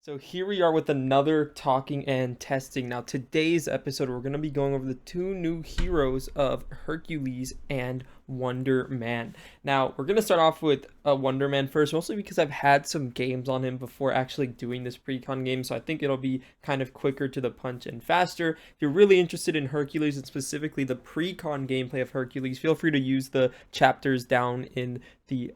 So here we are with another talking and testing. Now today's episode we're going to be going over the two new heroes of Hercules and Wonder Man. Now we're going to start off with Wonder Man first, mostly because I've had some games on him before actually doing this Precon game, so I think it'll be kind of quicker to the punch and faster. If you're really interested in Hercules and specifically the Precon gameplay of Hercules, feel free to use the chapters down in the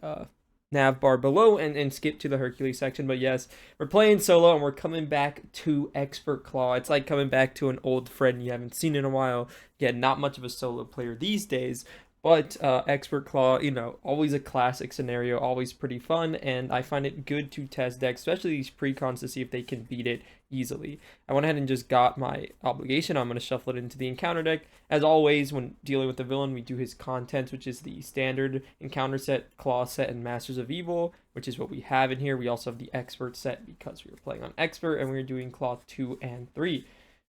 nav bar below and skip to the Hercules section. But yes, we're playing solo and we're coming back to Expert Klaw. It's like coming back to an old friend you haven't seen in a while. Yeah, not much of a solo player these days. But Expert Klaw, always a classic scenario, always pretty fun, and I find it good to test decks, especially these precons, to see if they can beat it easily. I went ahead and just got my obligation. I'm going to shuffle it into the encounter deck. As always, when dealing with the villain, we do his contents, which is the standard encounter set, Klaw set, and Masters of Evil, which is what we have in here. We also have the Expert set because we were playing on Expert, and we were doing Klaw 2 and 3.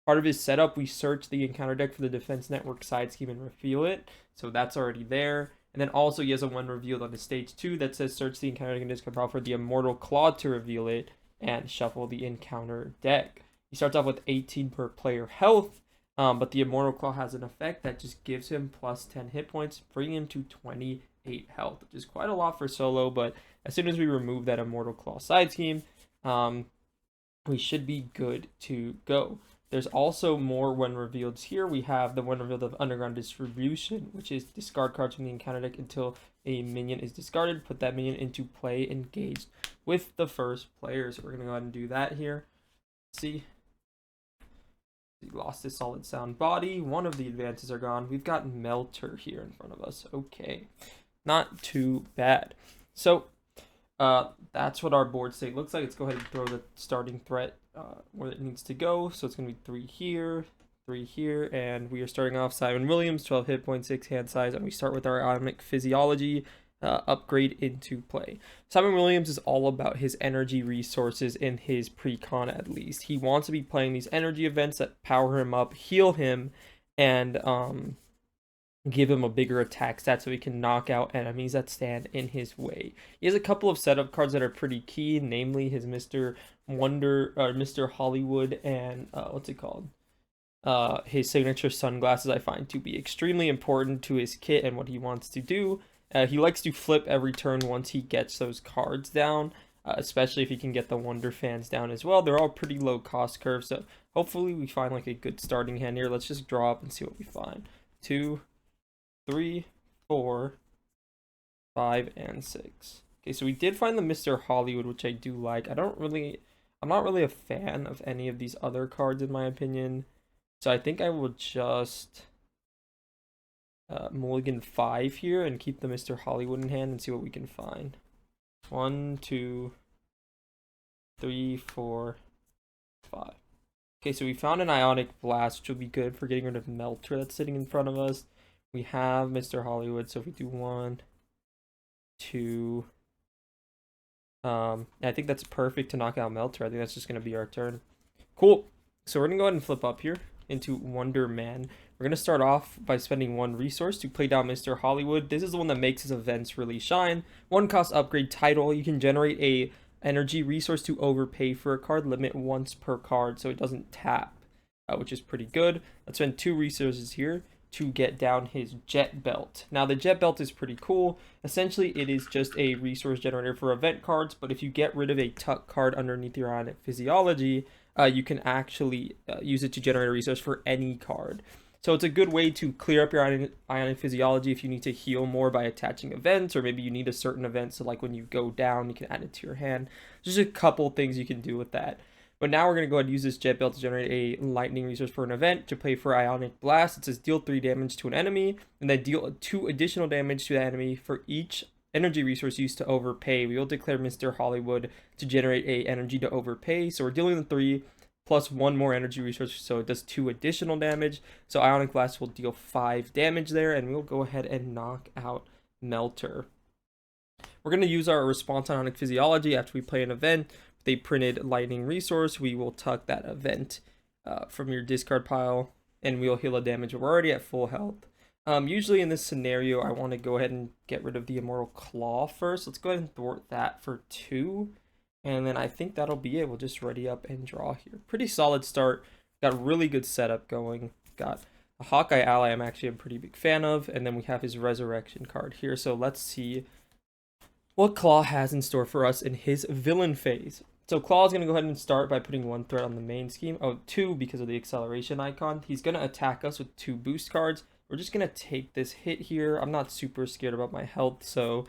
Part of his setup, we search the encounter deck for the Defense Network side scheme and reveal it. So that's already there. And then also he has a one revealed on his stage 2 that says search the encounter deck and discard pile for the Immortal Klaw to reveal it and shuffle the encounter deck. He starts off with 18 per player health, but the Immortal Klaw has an effect that just gives him plus 10 hit points, bringing him to 28 health, which is quite a lot for solo. But as soon as we remove that Immortal Klaw side scheme, we should be good to go. There's also more when revealed here. We have the one revealed of Underground Distribution, which is discard cards from the encounter deck until a minion is discarded. Put that minion into play engaged with the first player. So we're going to go ahead and do that here. Let's see. He lost his solid sound body. One of the advances are gone. We've got Melter here in front of us. Okay. Not too bad. So that's what our board state looks like. Let's go ahead and throw the starting threat where it needs to go. So it's going to be 3 here, and we are starting off Simon Williams, 12 hit points, 6 hand size, and we start with our Ionic Physiology upgrade into play. Simon Williams is all about his energy resources in his Precon, at least. He wants to be playing these energy events that power him up, heal him, and give him a bigger attack stat so he can knock out enemies that stand in his way. He has a couple of setup cards that are pretty key, namely his Mr. Mr. Hollywood, and what's it called? His signature sunglasses I find to be extremely important to his kit and what he wants to do. He likes to flip every turn once he gets those cards down, especially if he can get the Wonder Fans down as well. They're all pretty low cost curves, so hopefully we find like a good starting hand here. Let's just draw up and see what we find. 2, 3, 4, 5, and 6. Okay, so we did find the Mr. Hollywood, which I do like. I'm not really a fan of any of these other cards in my opinion. So I think I will just mulligan 5 here and keep the Mr. Hollywood in hand and see what we can find. 1, 2, 3, 4, 5. Okay, so we found an Ionic Blast, which will be good for getting rid of Melter that's sitting in front of us. We have Mr. Hollywood, so if we do 1, 2, I think that's perfect to knock out Melter. I think that's just going to be our turn. Cool. So we're going to go ahead and flip up here into Wonder Man. We're going to start off by spending 1 resource to play down Mr. Hollywood. This is the one that makes his events really shine. 1 cost upgrade title. You can generate a energy resource to overpay for a card, limit once per card so it doesn't tap, which is pretty good. Let's spend 2 resources here to get down his Jet Belt. Now the Jet Belt is pretty cool. Essentially it is just a resource generator for event cards, but if you get rid of a tuck card underneath your Ionic Physiology, you can actually use it to generate a resource for any card. So it's a good way to clear up your Ionic Physiology if you need to heal more by attaching events, or maybe you need a certain event, so like when you go down you can add it to your hand. There's a couple things you can do with that. But now we're going to go ahead and use this Jet Belt to generate a lightning resource for an event to play for Ionic Blast. It says deal 3 damage to an enemy, and then deal 2 additional damage to the enemy for each energy resource used to overpay. We will declare Mr. Hollywood to generate a energy to overpay. So we're dealing the 3 plus 1 more energy resource, so it does 2 additional damage. So Ionic Blast will deal 5 damage there, and we'll go ahead and knock out Melter. We're going to use our response Ionic Physiology after we play an event. They printed lightning resource, we will tuck that event from your discard pile and we'll heal a damage. We're already at full health. Usually in this scenario I want to go ahead and get rid of the Immortal Klaw first. Let's go ahead and thwart that for 2 And then I think that'll be it. We'll just ready up and draw here. Pretty solid start. Got really good setup going. Got a Hawkeye ally I'm actually a pretty big fan of. And then we have his Resurrection card here. So let's see what Klaw has in store for us in his villain phase. So Klaw is going to go ahead and start by putting 1 threat on the main scheme. Oh, 2 because of the acceleration icon. He's going to attack us with 2 boost cards. We're just going to take this hit here. I'm not super scared about my health, so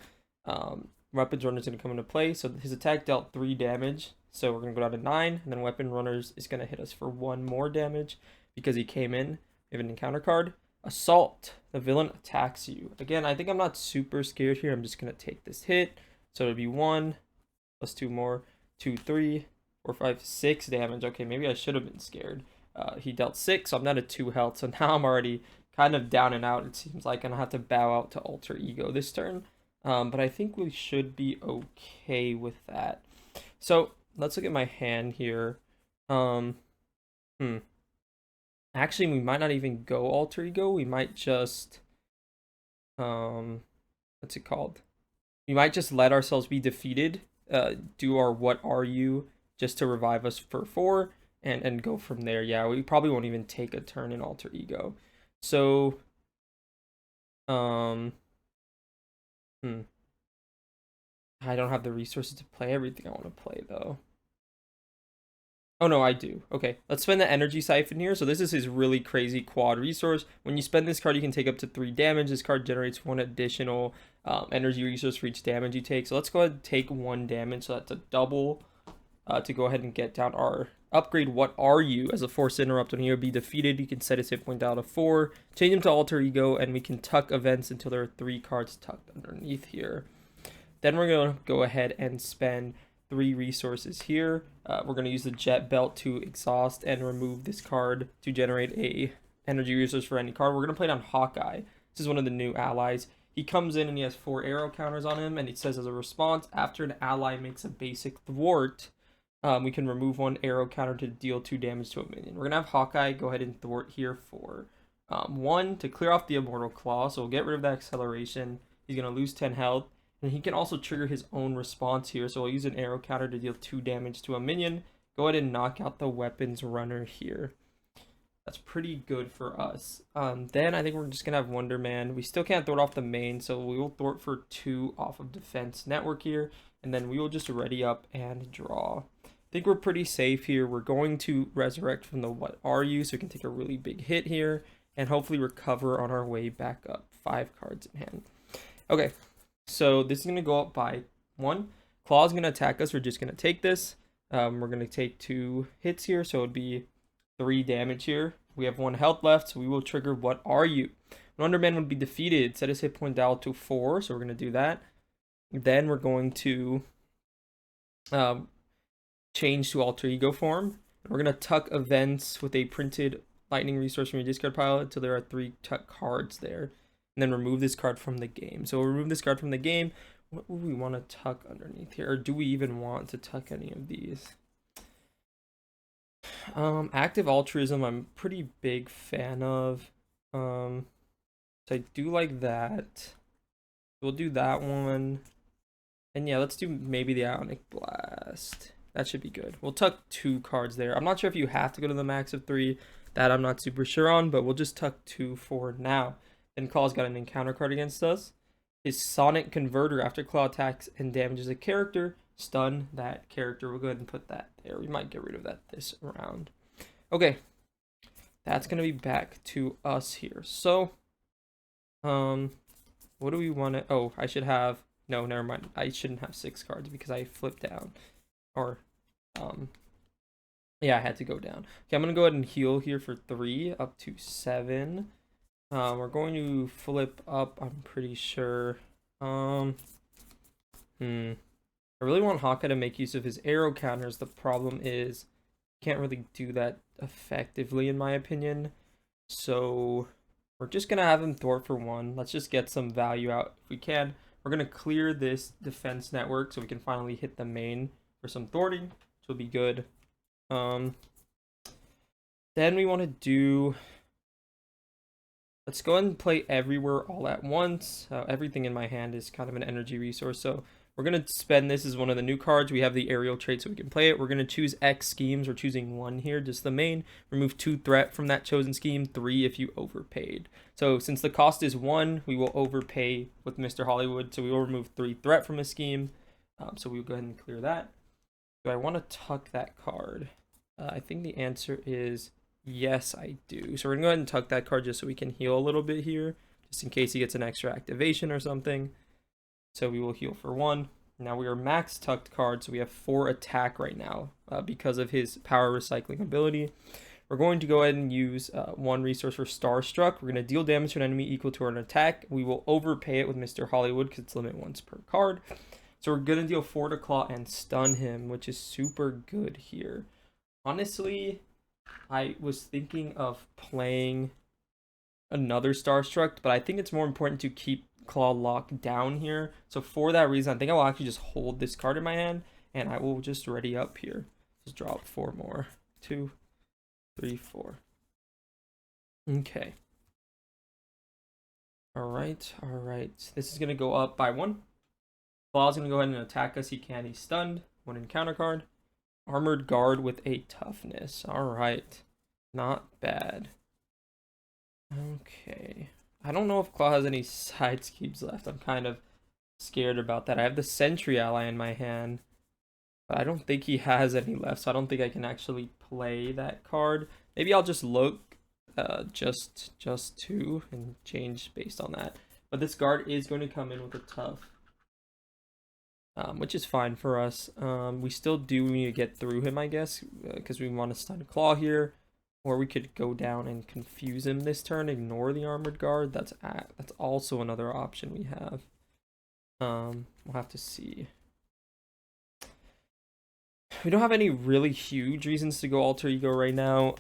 Weapons Runner is going to come into play. So his attack dealt 3 damage. So we're going to go down to 9. And then Weapon Runners is going to hit us for 1 more damage because he came in. We have an encounter card. Assault. The villain attacks you. Again, I think I'm not super scared here. I'm just going to take this hit. So it'll be 1 plus 2 more. 2, 3, 4, 5, 6 damage. Okay, maybe I should have been scared. He dealt 6, so I'm not at 2 health. So now I'm already kind of down and out. It seems like I'm going to have to bow out to Alter Ego this turn. But I think we should be okay with that. So let's look at my hand here. Actually, we might not even go Alter Ego. We might just, what's it called? We might just let ourselves be defeated. Do our what are you just to revive us for 4 and go from there. Yeah, we probably won't even take a turn in Alter Ego. So I don't have the resources to play everything I want to play though. Oh no, I do. Okay, let's spend the Energy Siphon here. So this is his really crazy quad resource. When you spend this card, you can take up to 3 damage. This card generates 1 additional energy resource for each damage you take. So let's go ahead and take 1 damage. So that's a double to go ahead and get down our upgrade. What are you? As a Force Interrupt, when he would be defeated, you can set his hit point down to 4, change him to Alter Ego, and we can tuck events until there are 3 cards tucked underneath here. Then we're going to go ahead and spend 3 resources here. We're going to use the Jet Belt to exhaust and remove this card to generate a energy resource for any card. We're going to play it on Hawkeye. This is one of the new allies. He comes in and he has 4 arrow counters on him, and it says as a response, after an ally makes a basic thwart, we can remove 1 arrow counter to deal 2 damage to a minion. We're going to have Hawkeye go ahead and thwart here for 1 to clear off the Immortal Claw, so we'll get rid of that acceleration. He's going to lose 10 health. And he can also trigger his own response here. So we'll use an arrow counter to deal 2 damage to a minion. Go ahead and knock out the Weapons Runner here. That's pretty good for us. Then I think we're just going to have Wonder Man. We still can't thwart off the main, so we will thwart for 2 off of Defense Network here. And then we will just ready up and draw. I think we're pretty safe here. We're going to resurrect from the What Are You, so we can take a really big hit here. And hopefully recover on our way back up. 5 cards in hand. Okay. So this is going to go up by 1. Klaw is going to attack us. We're just going to take this. We're going to take 2 hits here. So it would be 3 damage here. We have 1 health left. So we will trigger What Are You? Wonder Man would be defeated. Set his hit point down to 4. So we're going to do that. Then we're going to change to Alter Ego form. We're going to tuck events with a printed lightning resource from your discard pile until there are 3 tuck cards there. And then remove this card from the game. So we'll remove this card from the game. What would we want to tuck underneath here? Or do we even want to tuck any of these? Active Altruism, I'm a pretty big fan of. So I do like that. We'll do that one. And yeah, let's do maybe the Ionic Blast. That should be good. We'll tuck 2 cards there. I'm not sure if you have to go to the max of 3. That I'm not super sure on, but we'll just tuck 2 for now. Then Klaw's got an encounter card against us. His Sonic Converter, after Klaw attacks and damages a character, stun that character. We'll go ahead and put that there. We might get rid of that this round. Okay. That's going to be back to us here. So, what do we want to... Oh, I should have... No, never mind. I shouldn't have 6 cards because I flipped down. Or, yeah, I had to go down. Okay, I'm going to go ahead and heal here for 3 up to 7. We're going to flip up, I'm pretty sure. I really want Hawkeye to make use of his arrow counters. The problem is, can't really do that effectively, in my opinion. So, we're just going to have him thwart for 1. Let's just get some value out if we can. We're going to clear this defense network so we can finally hit the main for some thwarting, which will be good. Then we want to do... Let's go ahead and play Everywhere all at once. Everything in my hand is kind of an energy resource, so We're going to spend this as one of the new cards. We have the aerial trait so we can play it. We're going to choose X schemes. We're choosing 1 here, just the main. Remove 2 threat from that chosen scheme, 3 if you overpaid. So since the cost is 1, we will overpay with Mr. Hollywood. So we will remove 3 threat from a scheme. So we'll go ahead and clear that. Do I want to tuck that card? I think the answer is yes, I do. So we're going to go ahead and tuck that card just so we can heal a little bit here, just in case he gets an extra activation or something. So we will heal for 1. Now we are max tucked card, so we have 4 attack right now because of his power recycling ability. We're going to go ahead and use 1 resource for Starstruck. We're going to deal damage to an enemy equal to an attack. We will overpay it with Mr. Hollywood because it's limit once per card. So we're going to deal 4 to Klaw and stun him, which is super good here. Honestly, I was thinking of playing another Starstruck, but I think it's more important to keep Klaw locked down here. So for that reason, I think I will actually just hold this card in my hand, and I will just ready up here. Just drop 4 more. 2, 3, 4. Okay. Alright. This is going to go up by 1. Klaw's going to go ahead and attack us. He can. He's stunned. 1 encounter card. Armored Guard with a toughness. Alright. Not bad. Okay. I don't know if Klaw has any side schemes left. I'm kind of scared about that. I have the Sentry ally in my hand, but I don't think he has any left, so I don't think I can actually play that card. Maybe I'll just look just 2 and change based on that. But this guard is going to come in with a tough. Which is fine for us. We still do need to get through him, I guess, because we want to stun Klaw here, or we could go down and confuse him this turn, ignore the armored guard. That's also another option we have. We'll have to see. We don't have any really huge reasons to go alter ego right now,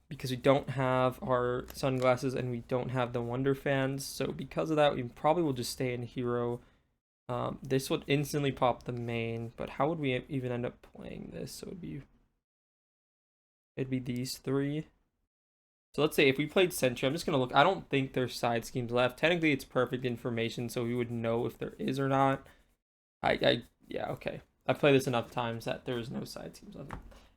because we don't have our sunglasses and we don't have the Wonder Fans. So because of that, we probably will just stay in hero. This would instantly pop the main, but how would we even end up playing this? So it'd be these 3. So let's say if we played Sentry, I'm just gonna look. I don't think there's side schemes left. Technically, it's perfect information, so we would know if there is or not. Yeah, okay. I've played this enough times that there is no side schemes left.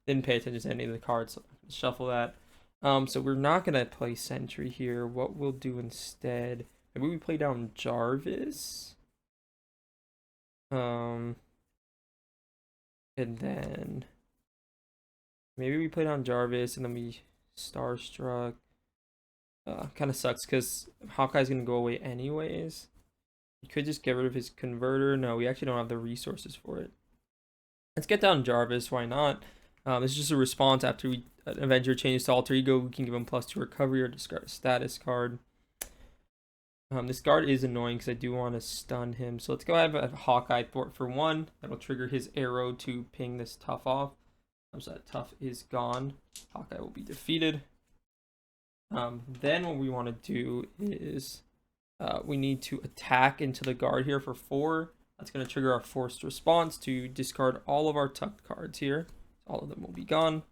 Didn't pay attention to any of the cards, so I can shuffle that. So we're not gonna play Sentry here. What we'll do instead? Maybe we play down Jarvis. And then maybe we play down Jarvis and then we Starstruck. Kind of sucks because Hawkeye's gonna go away anyways. You could just get rid of his converter. No, we actually don't have the resources for it. Let's get down Jarvis. Why not? This is just a response after an Avenger changes to alter ego. We can give him +2 recovery or discard a status card. This guard is annoying because I do want to stun him. So let's go ahead and have Hawkeye thwart for 1. That'll trigger his arrow to ping this tough off. So that tough is gone. Hawkeye will be defeated. Then what we want to do is we need to attack into the guard here for 4. That's going to trigger our forced response to discard all of our tucked cards here. All of them will be gone.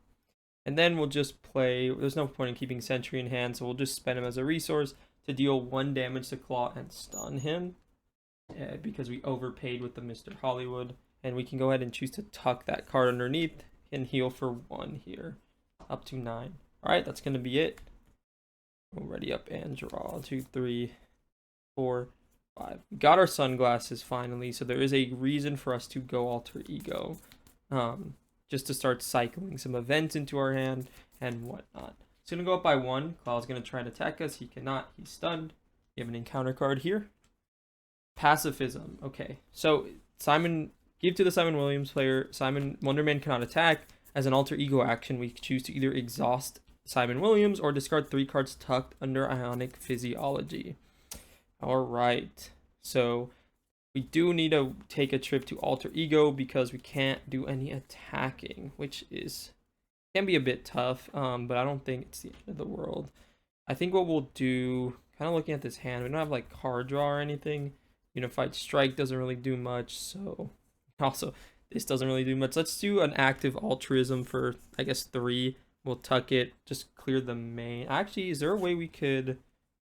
And then we'll just play. There's no point in keeping Sentry in hand, so we'll just spend him as a resource to deal 1 damage to Klaw and stun him, because we overpaid with the Mr. Hollywood. And we can go ahead and choose to tuck that card underneath and heal for 1 here, up to 9. Alright, that's going to be it. We'll ready up and draw. 2, 3, 4, 5. We got our sunglasses finally, so there is a reason for us to go alter ego. Just to start cycling some events into our hand and whatnot. It's going to go up by 1. Klaw's going to try and attack us. He cannot. He's stunned. You have an encounter card here. Pacifism. Okay. So, give to the Simon Williams player. Wonder Man cannot attack. As an alter ego action, we choose to either exhaust Simon Williams or discard 3 cards tucked under Ionic Physiology. Alright. So, we do need to take a trip to alter ego because we can't do any attacking, which can be a bit tough, but I don't think it's the end of the world. I think what we'll do, kind of looking at this hand, we don't have like card draw or anything. Unified Strike doesn't really do much, so also this doesn't really do much. Let's do an active altruism for, I guess, 3. We'll tuck it, just clear the main. Actually, is there a way we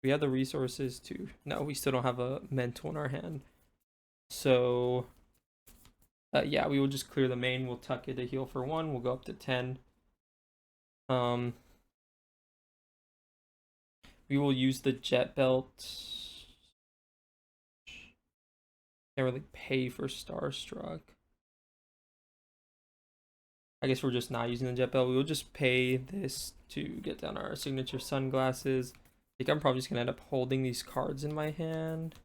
have the resources to? No, we still don't have a mental in our hand. So yeah, we will just clear the main. We'll tuck it to heal for 1. We'll go up to 10. We will use the jet belt. Can't really pay for Starstruck. I guess we're just not using the jet belt. We will just pay this to get down our signature sunglasses. I think I'm probably just gonna end up holding these cards in my hand.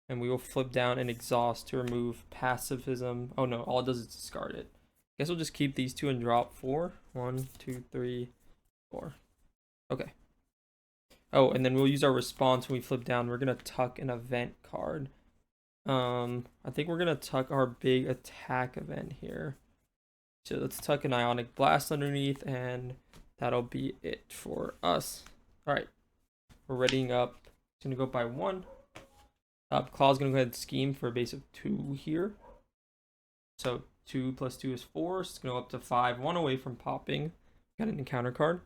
And we will flip down an exhaust to remove pacifism. Oh no, all it does is discard it. Guess we'll just keep these two and drop 4. 1, 2, 3, 4. Okay. Oh, and then we'll use our response when we flip down. We're gonna tuck an event card. I think we're gonna tuck our big attack event here. So let's tuck an Ionic Blast underneath, and that'll be it for us. All right, we're readying up. It's gonna go by 1. Klaw's gonna go ahead and scheme for a base of 2 here. So 2 plus 2 is 4. So it's gonna go up to 5. 1 away from popping. Got an encounter card.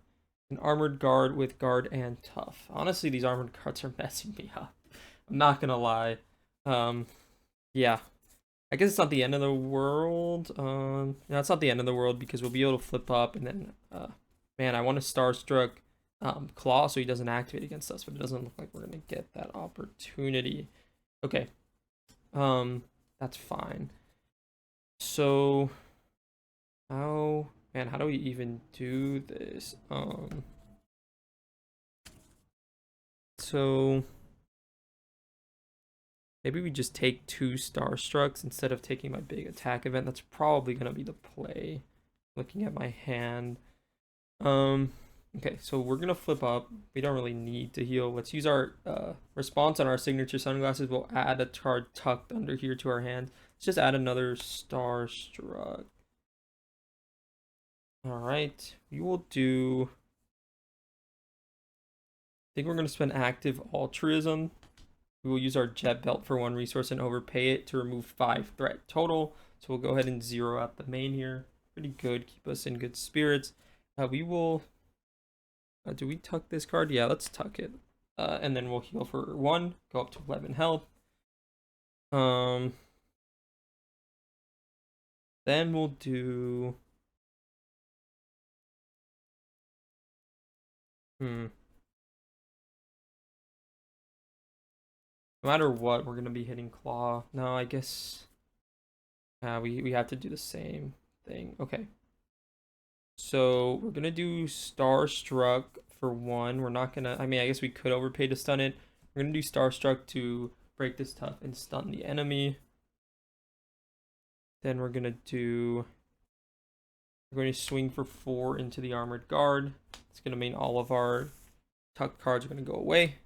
An armored guard with guard and tough. Honestly, these armored cards are messing me up. I'm not gonna lie. Yeah. I guess it's not the end of the world. No, it's not the end of the world because we'll be able to flip up and then man, I want to Starstruck Klaw so he doesn't activate against us, but it doesn't look like we're gonna get that opportunity. Okay. That's fine. So how do we even do this? So maybe we just take 2 Starstrucks instead of taking my big attack event. That's probably gonna be the play. Looking at my hand. Okay, so we're gonna flip up. We don't really need to heal. Let's use our response on our signature sunglasses. We'll add a card tucked under here to our hand. Let's just add another Starstruck. Alright, we will do... I think we're gonna spend active altruism. We will use our jet belt for 1 resource and overpay it to remove 5 threat total. So we'll go ahead and 0 out the main here. Pretty good, keep us in good spirits. We will... do we tuck this card? Yeah, let's tuck it. And then we'll heal for 1, go up to 11 health. Then we'll do... No matter what, we're gonna be hitting Klaw. No, I guess we have to do the same thing. Okay. So we're gonna do Starstruck for 1. We're not gonna. I mean, I guess we could overpay to stun it. We're gonna do Starstruck to break this tough and stun the enemy. Then we're gonna do. We're going to swing for 4 into the armored guard. It's gonna mean all of our tuck cards are gonna go away.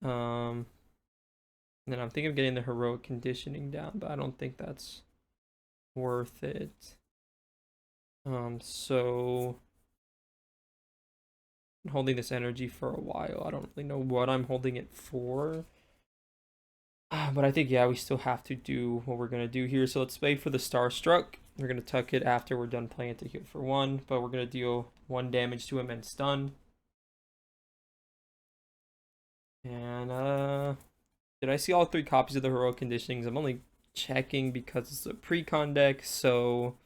And then I'm thinking of getting the heroic conditioning down, but I don't think that's worth it. So I'm holding this energy for a while. I don't really know what I'm holding it for. But I think, yeah, we still have to do what we're gonna do here. So let's wait for the Starstruck. We're gonna tuck it after we're done playing it to heal for 1, but we're gonna deal 1 damage to him and stun. And did I see all 3 copies of the heroic conditionings? I'm only checking because it's a precon deck, so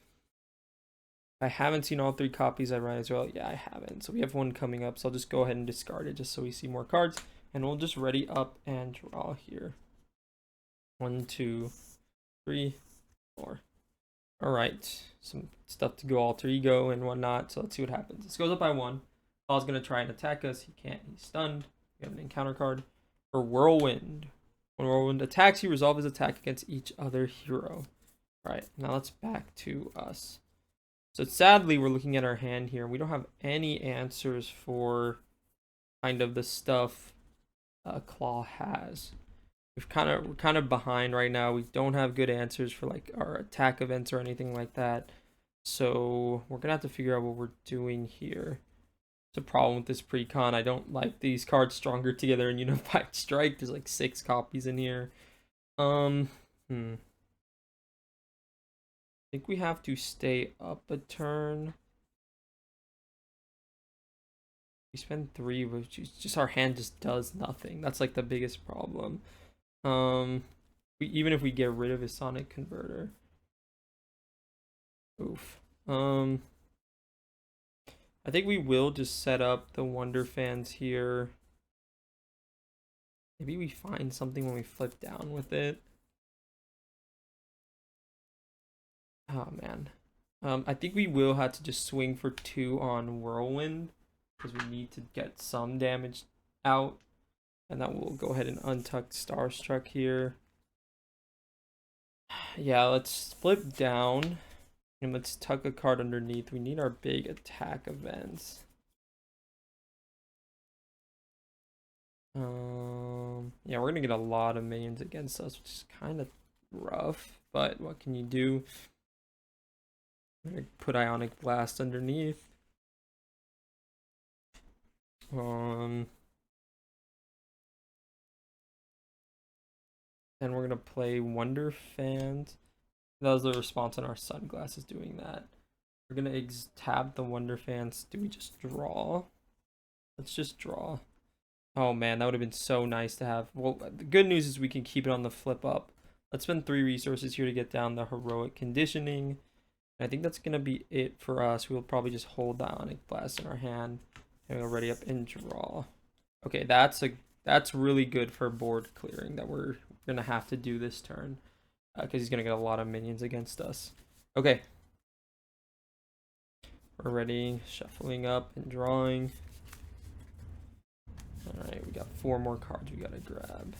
I haven't seen all 3 copies. I might as well. Yeah, I haven't. So we have 1 coming up, so I'll just go ahead and discard it just so we see more cards, and we'll just ready up and draw here. 1, 2, 3, 4. All right, some stuff to go alter ego and whatnot. So let's see what happens. This goes up by 1. Claw's gonna try and attack us. He can't. He's stunned. We have an encounter card for Whirlwind. When Whirlwind attacks, he resolve his attack against each other hero. All right, now let's back to us. So sadly, we're looking at our hand here. We don't have any answers for kind of the stuff Klaw has. We're kind of behind right now. We don't have good answers for like our attack events or anything like that. So we're gonna have to figure out what we're doing here. It's a problem with this precon. I don't like these cards stronger together in Unified Strike. There's like 6 copies in here. I think we have to stay up a turn. We spend 3, which is just our hand just does nothing. That's like the biggest problem. Even if we get rid of his Sonic Converter. Oof. I think we will just set up the Wonder Fans here. Maybe we find something when we flip down with it. Oh man. I think we will have to just swing for 2 on Whirlwind because we need to get some damage out. And then we'll go ahead and untuck Starstruck here. Yeah, let's flip down. And let's tuck a card underneath. We need our big attack events. Yeah, we're gonna get a lot of minions against us, which is kind of rough. But what can you do? I'm gonna put Ionic Blast underneath. Then we're gonna play Wonder Fans. That was the response on our Sunglasses doing that. We're gonna tab the Wonder Fans. Do we just draw? Let's just draw. Oh man, that would have been so nice to have. Well, the good news is we can keep it on the flip up. Let's spend 3 resources here to get down the Heroic Conditioning. I think that's gonna be it for us. We'll probably just hold the Ionic Blast in our hand and we'll ready up and draw. Okay, that's really good for board clearing that we're gonna have to do this turn because he's gonna get a lot of minions against us. Okay, we're ready, shuffling up and drawing. All right, we got 4 more cards we gotta grab.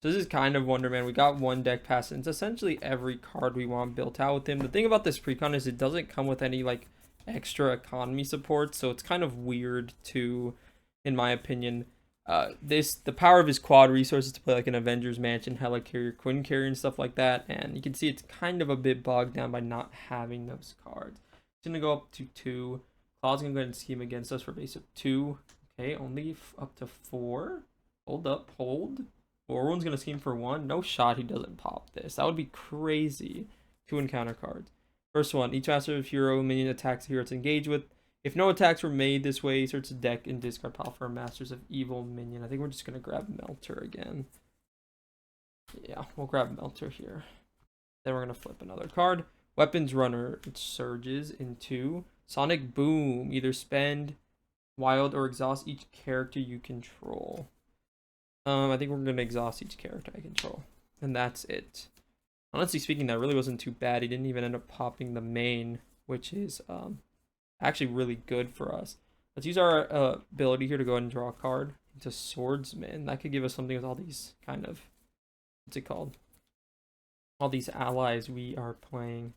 So this is kind of Wonder Man. We got 1 deck pass, and it's essentially every card we want built out with him. The thing about this Precon is it doesn't come with any like extra economy support, so it's kind of weird to, in my opinion. The power of his quad resources to play like an Avengers Mansion, Helicarrier, Quinn Carrier, and stuff like that, and you can see it's kind of a bit bogged down by not having those cards. It's gonna go up to 2. Klaw's gonna go ahead and scheme against us for base of 2. Okay, only up to 4. Hold up, hold. Everyone's gonna scheme for 1. No shot he doesn't pop this. That would be crazy. 2 encounter cards. First one, each master of hero minion attacks the hero it's engaged with. If no attacks were made this way, search the deck and discard pile for a Masters of Evil minion. I think we're just gonna grab Melter again. Yeah, we'll grab Melter here. Then we're gonna flip another card. Weapons Runner. It surges into Sonic Boom. Either spend, wild, or exhaust each character you control. I think we're gonna exhaust each character I control, and that's it. Honestly speaking, that really wasn't too bad. He didn't even end up popping the main, which is actually really good for us. Let's use our ability here to go ahead and draw a card into Swordsman. That could give us something with all these kind of, what's it called? All these allies we are playing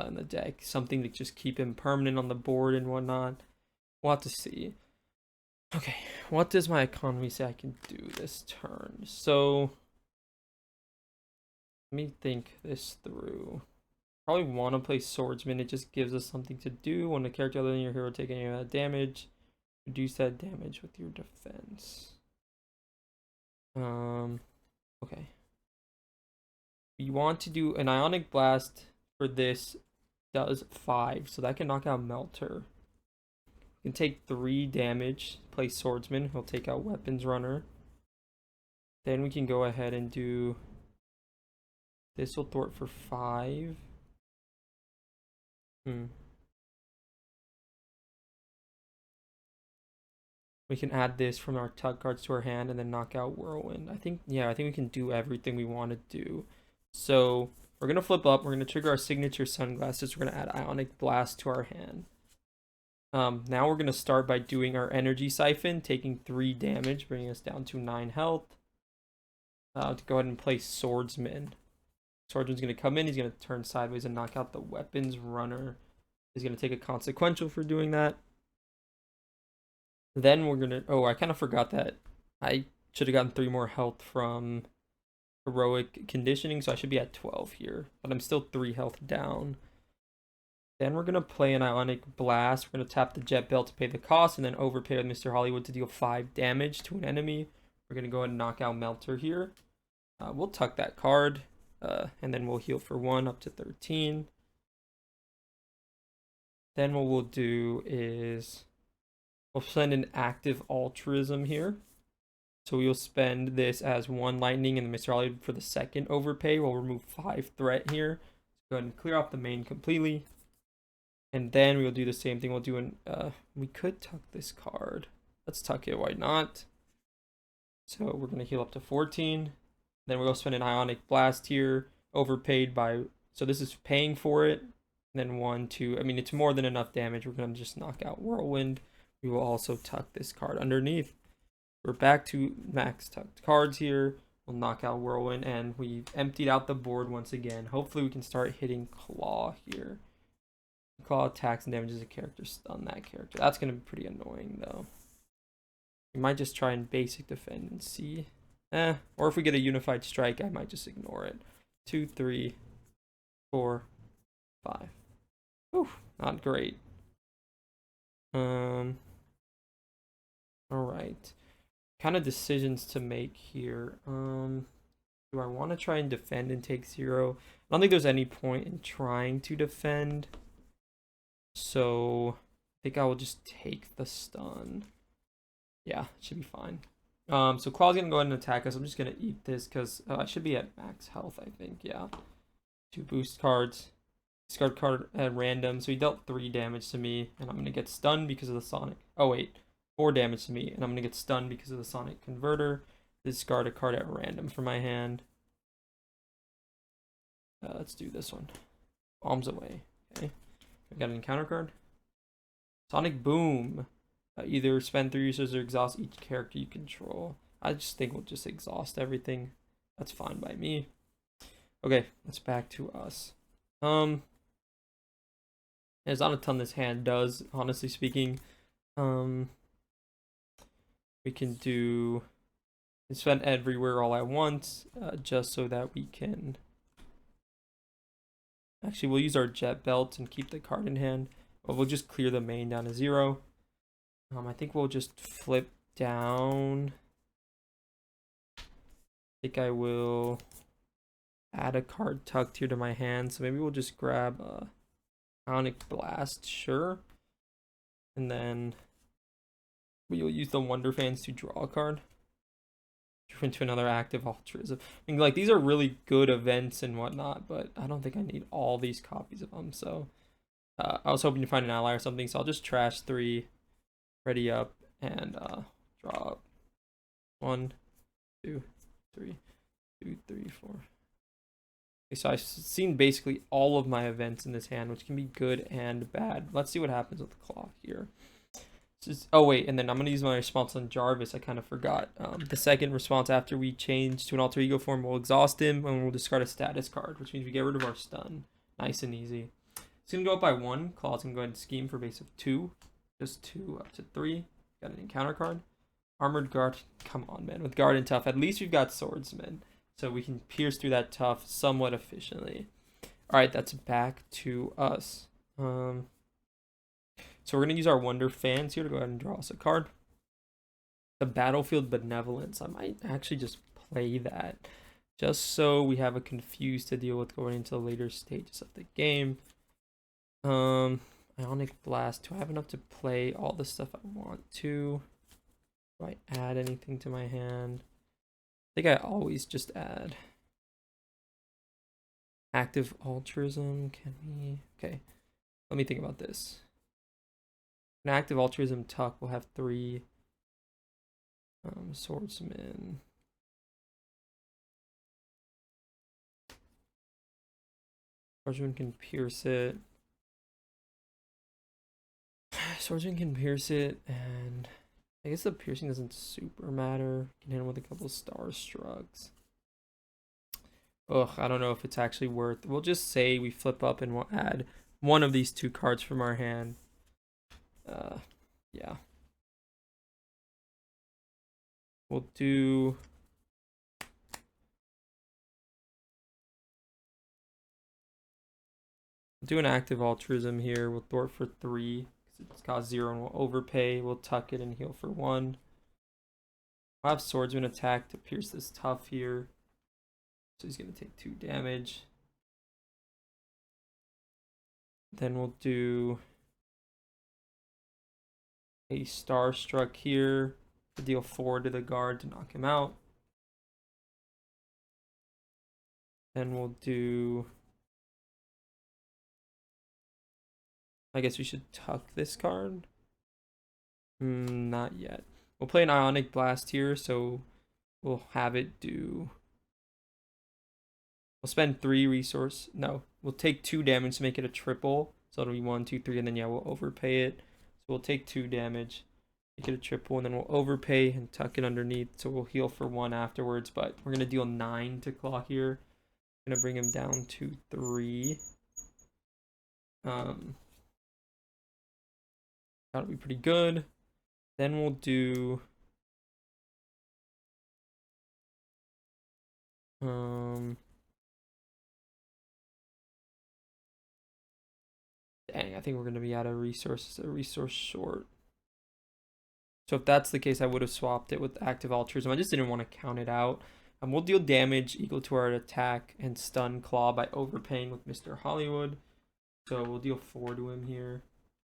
in the deck. Something to just keep him permanent on the board and whatnot. We'll have to see. Okay, what does my economy say I can do this turn? So, let me think this through. Probably want to play Swordsman. It just gives us something to do. When a character other than your hero take any of that damage, reduce that damage with your defense. Okay. We want to do an Ionic Blast for this. Does 5, so that can knock out Melter. Can take 3 damage, play Swordsman, he'll take out Weapons Runner. Then we can go ahead and do this will thwart for 5. We can add this from our tug cards to our hand and then knock out Whirlwind. I think we can do everything we want to do. So we're gonna flip up, we're gonna trigger our signature Sunglasses, we're gonna add Ionic Blast to our hand. Now we're going to start by doing our Energy Siphon, taking 3 damage, bringing us down to 9 health. To go ahead and play Swordsman. Swordsman's going to come in, he's going to turn sideways and knock out the Weapons Runner. He's going to take a consequential for doing that. Then we're going to... Oh, I kind of forgot that I should have gotten 3 more health from Heroic Conditioning, so I should be at 12 here. But I'm still 3 health down. Then we're going to play an Ionic Blast. We're going to tap the Jet Belt to pay the cost and then overpay with Mr. Hollywood to deal 5 damage to an enemy. We're going to go ahead and knock out Melter here. We'll tuck that card and then we'll heal for 1 up to 13. Then what we'll do is We'll send an active altruism here. So we will spend this as 1 lightning and the Mr. for the second overpay. We'll remove 5 threat here. Go ahead and clear off the main completely. And then we'll do the same thing. We'll do an we could tuck this card. Let's tuck it, why not? So we're gonna heal up to 14. Then we'll spend an Ionic Blast here, overpaid by, so this is paying for it. And then 1, 2, I mean it's more than enough damage. We're gonna just knock out Whirlwind. We will also tuck this card underneath. We're back to max tucked cards here. We'll knock out Whirlwind, and we've emptied out the board once again. Hopefully we can start hitting Klaw here. Klaw attacks and damages a character, stun that character. That's going to be pretty annoying, though. We might just try and basic defend and see. Or if we get a unified strike, I might just ignore it. 2, 3, 4, 5. Ooh, not great. All right. Kind of decisions to make here. Do I want to try and defend and take 0? I don't think there's any point in trying to defend. So I think I will just take the stun. Yeah, it should be fine. So Klaw's gonna go ahead and attack us. I'm just gonna eat this because I should be at max health, I think. Yeah. 2 boost cards. Discard card at random. So he dealt 3 damage to me, and I'm gonna get stunned because of the Sonic. Oh wait. 4 damage to me, and I'm gonna get stunned because of the Sonic Converter. Discard a card at random from my hand. Let's do this one. Bombs away. Okay. I got an encounter card. Sonic Boom. Either spend 3 uses or exhaust each character you control. I just think we'll just exhaust everything. That's fine by me. Okay, let's back to us. There's not a ton this hand does, honestly speaking. We can do spend everywhere all at once, just so that we can. Actually, we'll use our jet belt and keep the card in hand. But we'll just clear the main down to 0. I think we'll just flip down. I think I will add a card tucked here to my hand. So maybe we'll just grab a Ionic Blast, sure. And then we'll use the Wonder Fans to draw a card. Into another active altruism. I mean, like, these are really good events and whatnot, but I don't think I need all these copies of them. So I was hoping to find an ally or something, so I'll just trash 3, ready up, and draw up. 1, 2, 3, 2, 3, 4. Okay, so I've seen basically all of my events in this hand, which can be good and bad. Let's see what happens with the Klaw here. Oh wait, and then I'm gonna use my response on Jarvis. I kind of forgot. The second response after we change to an alter ego form, we'll exhaust him and we'll discard a status card, which means we get rid of our stun. Nice and easy. It's gonna go up by 1. Klaw's gonna go ahead and scheme for base of 2. Just 2 up to 3. Got an encounter card. Armored Guard. Come on, man. With Guard and Tough, at least we've got Swordsman, so we can pierce through that Tough somewhat efficiently. All right, that's back to us. So we're going to use our Wonder Fans here to go ahead and draw us a card. The Battlefield Benevolence. I might actually just play that, just so we have a Confuse to deal with going into the later stages of the game. Ionic Blast. Do I have enough to play all the stuff I want to? Do I add anything to my hand? I think I always just add. Active Altruism. Can we? Okay. Let me think about this. An active altruism tuck will have 3 swordsmen. Swordsman can pierce it. Swordsman can pierce it, and I guess the piercing doesn't super matter. Can hit him with a couple of Star Strucks. Ugh, I don't know if it's actually worth. We'll just say we flip up and we'll add one of these 2 cards from our hand. Yeah. We'll do an active altruism here. We'll thwart for 3 because it's cost 0 and we'll overpay. We'll tuck it and heal for 1. I'll have Swordsman attack to pierce this Tough here. So he's gonna take 2 damage. Then we'll do a Starstruck here to deal 4 to the guard to knock him out. Then we'll do... I guess we should tuck this card. Not yet. We'll play an Ionic Blast here, so we'll have it do... We'll spend 3 resource. No, we'll take 2 damage to make it a triple. So it'll be 1, 2, 3, and then yeah, we'll overpay it. So we'll take 2 damage, make it a triple, and then we'll overpay and tuck it underneath. So we'll heal for 1 afterwards, but we're gonna deal 9 to Klaw here. Gonna bring him down to 3. That'll be pretty good. Then we'll do dang, I think we're gonna be out of resources, a resource short. So if that's the case, I would have swapped it with active altruism. I just didn't want to count it out. We'll deal damage equal to our attack and stun Klaw by overpaying with Mr. Hollywood. So we'll deal 4 to him here.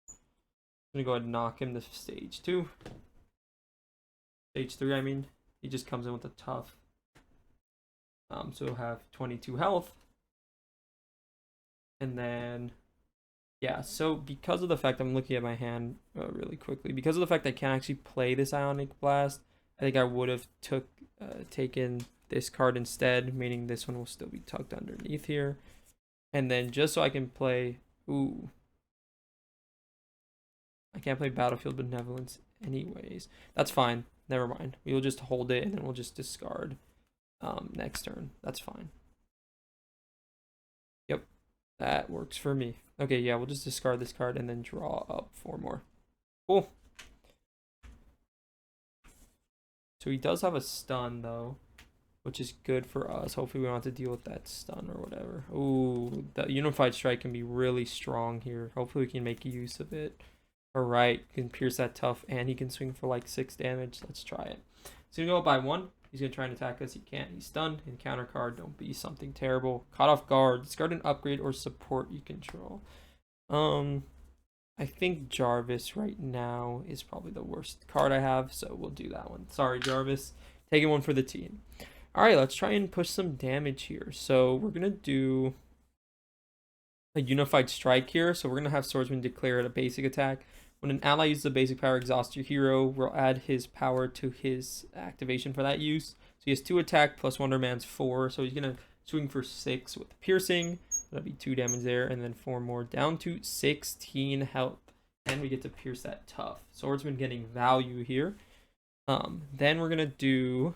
I'm gonna go ahead and knock him to stage 2. Stage 3, I mean. He just comes in with a tough. So he'll have 22 health. And then, yeah, so because of the fact I'm looking at my hand really quickly, because of the fact I can't actually play this Ionic Blast, I think I would have taken this card instead, meaning this one will still be tucked underneath here. And then just so I can play, ooh, I can't play Battlefield Benevolence anyways. That's fine. Never mind. We will just hold it and then we'll just discard next turn. That's fine. Yep, that works for me. Okay, yeah, we'll just discard this card and then draw up 4 more. Cool. So he does have a stun though, which is good for us. Hopefully we don't have to deal with that stun or whatever. Ooh, the Unified Strike can be really strong here. Hopefully we can make use of it. Alright, can pierce that tough and he can swing for like 6 damage. Let's try it. He's gonna go up by 1. He's gonna try and attack us. He can't. He's stunned. And counter card, don't be something terrible. Caught off guard. Discard an upgrade or support you control. I think Jarvis right now is probably the worst card I have, so we'll do that one. Sorry, Jarvis. Taking one for the team. Alright, let's try and push some damage here. So we're gonna do a Unified Strike here. So we're gonna have Swordsman declare it a basic attack. When an ally uses a basic power, exhaust your hero, we'll add his power to his activation for that use. So he has 2 attack plus Wonder Man's 4. So he's going to swing for 6 with piercing. That'll be 2 damage there. And then 4 more down to 16 health. And we get to pierce that tough. Swordsman getting value here. Then we're going to do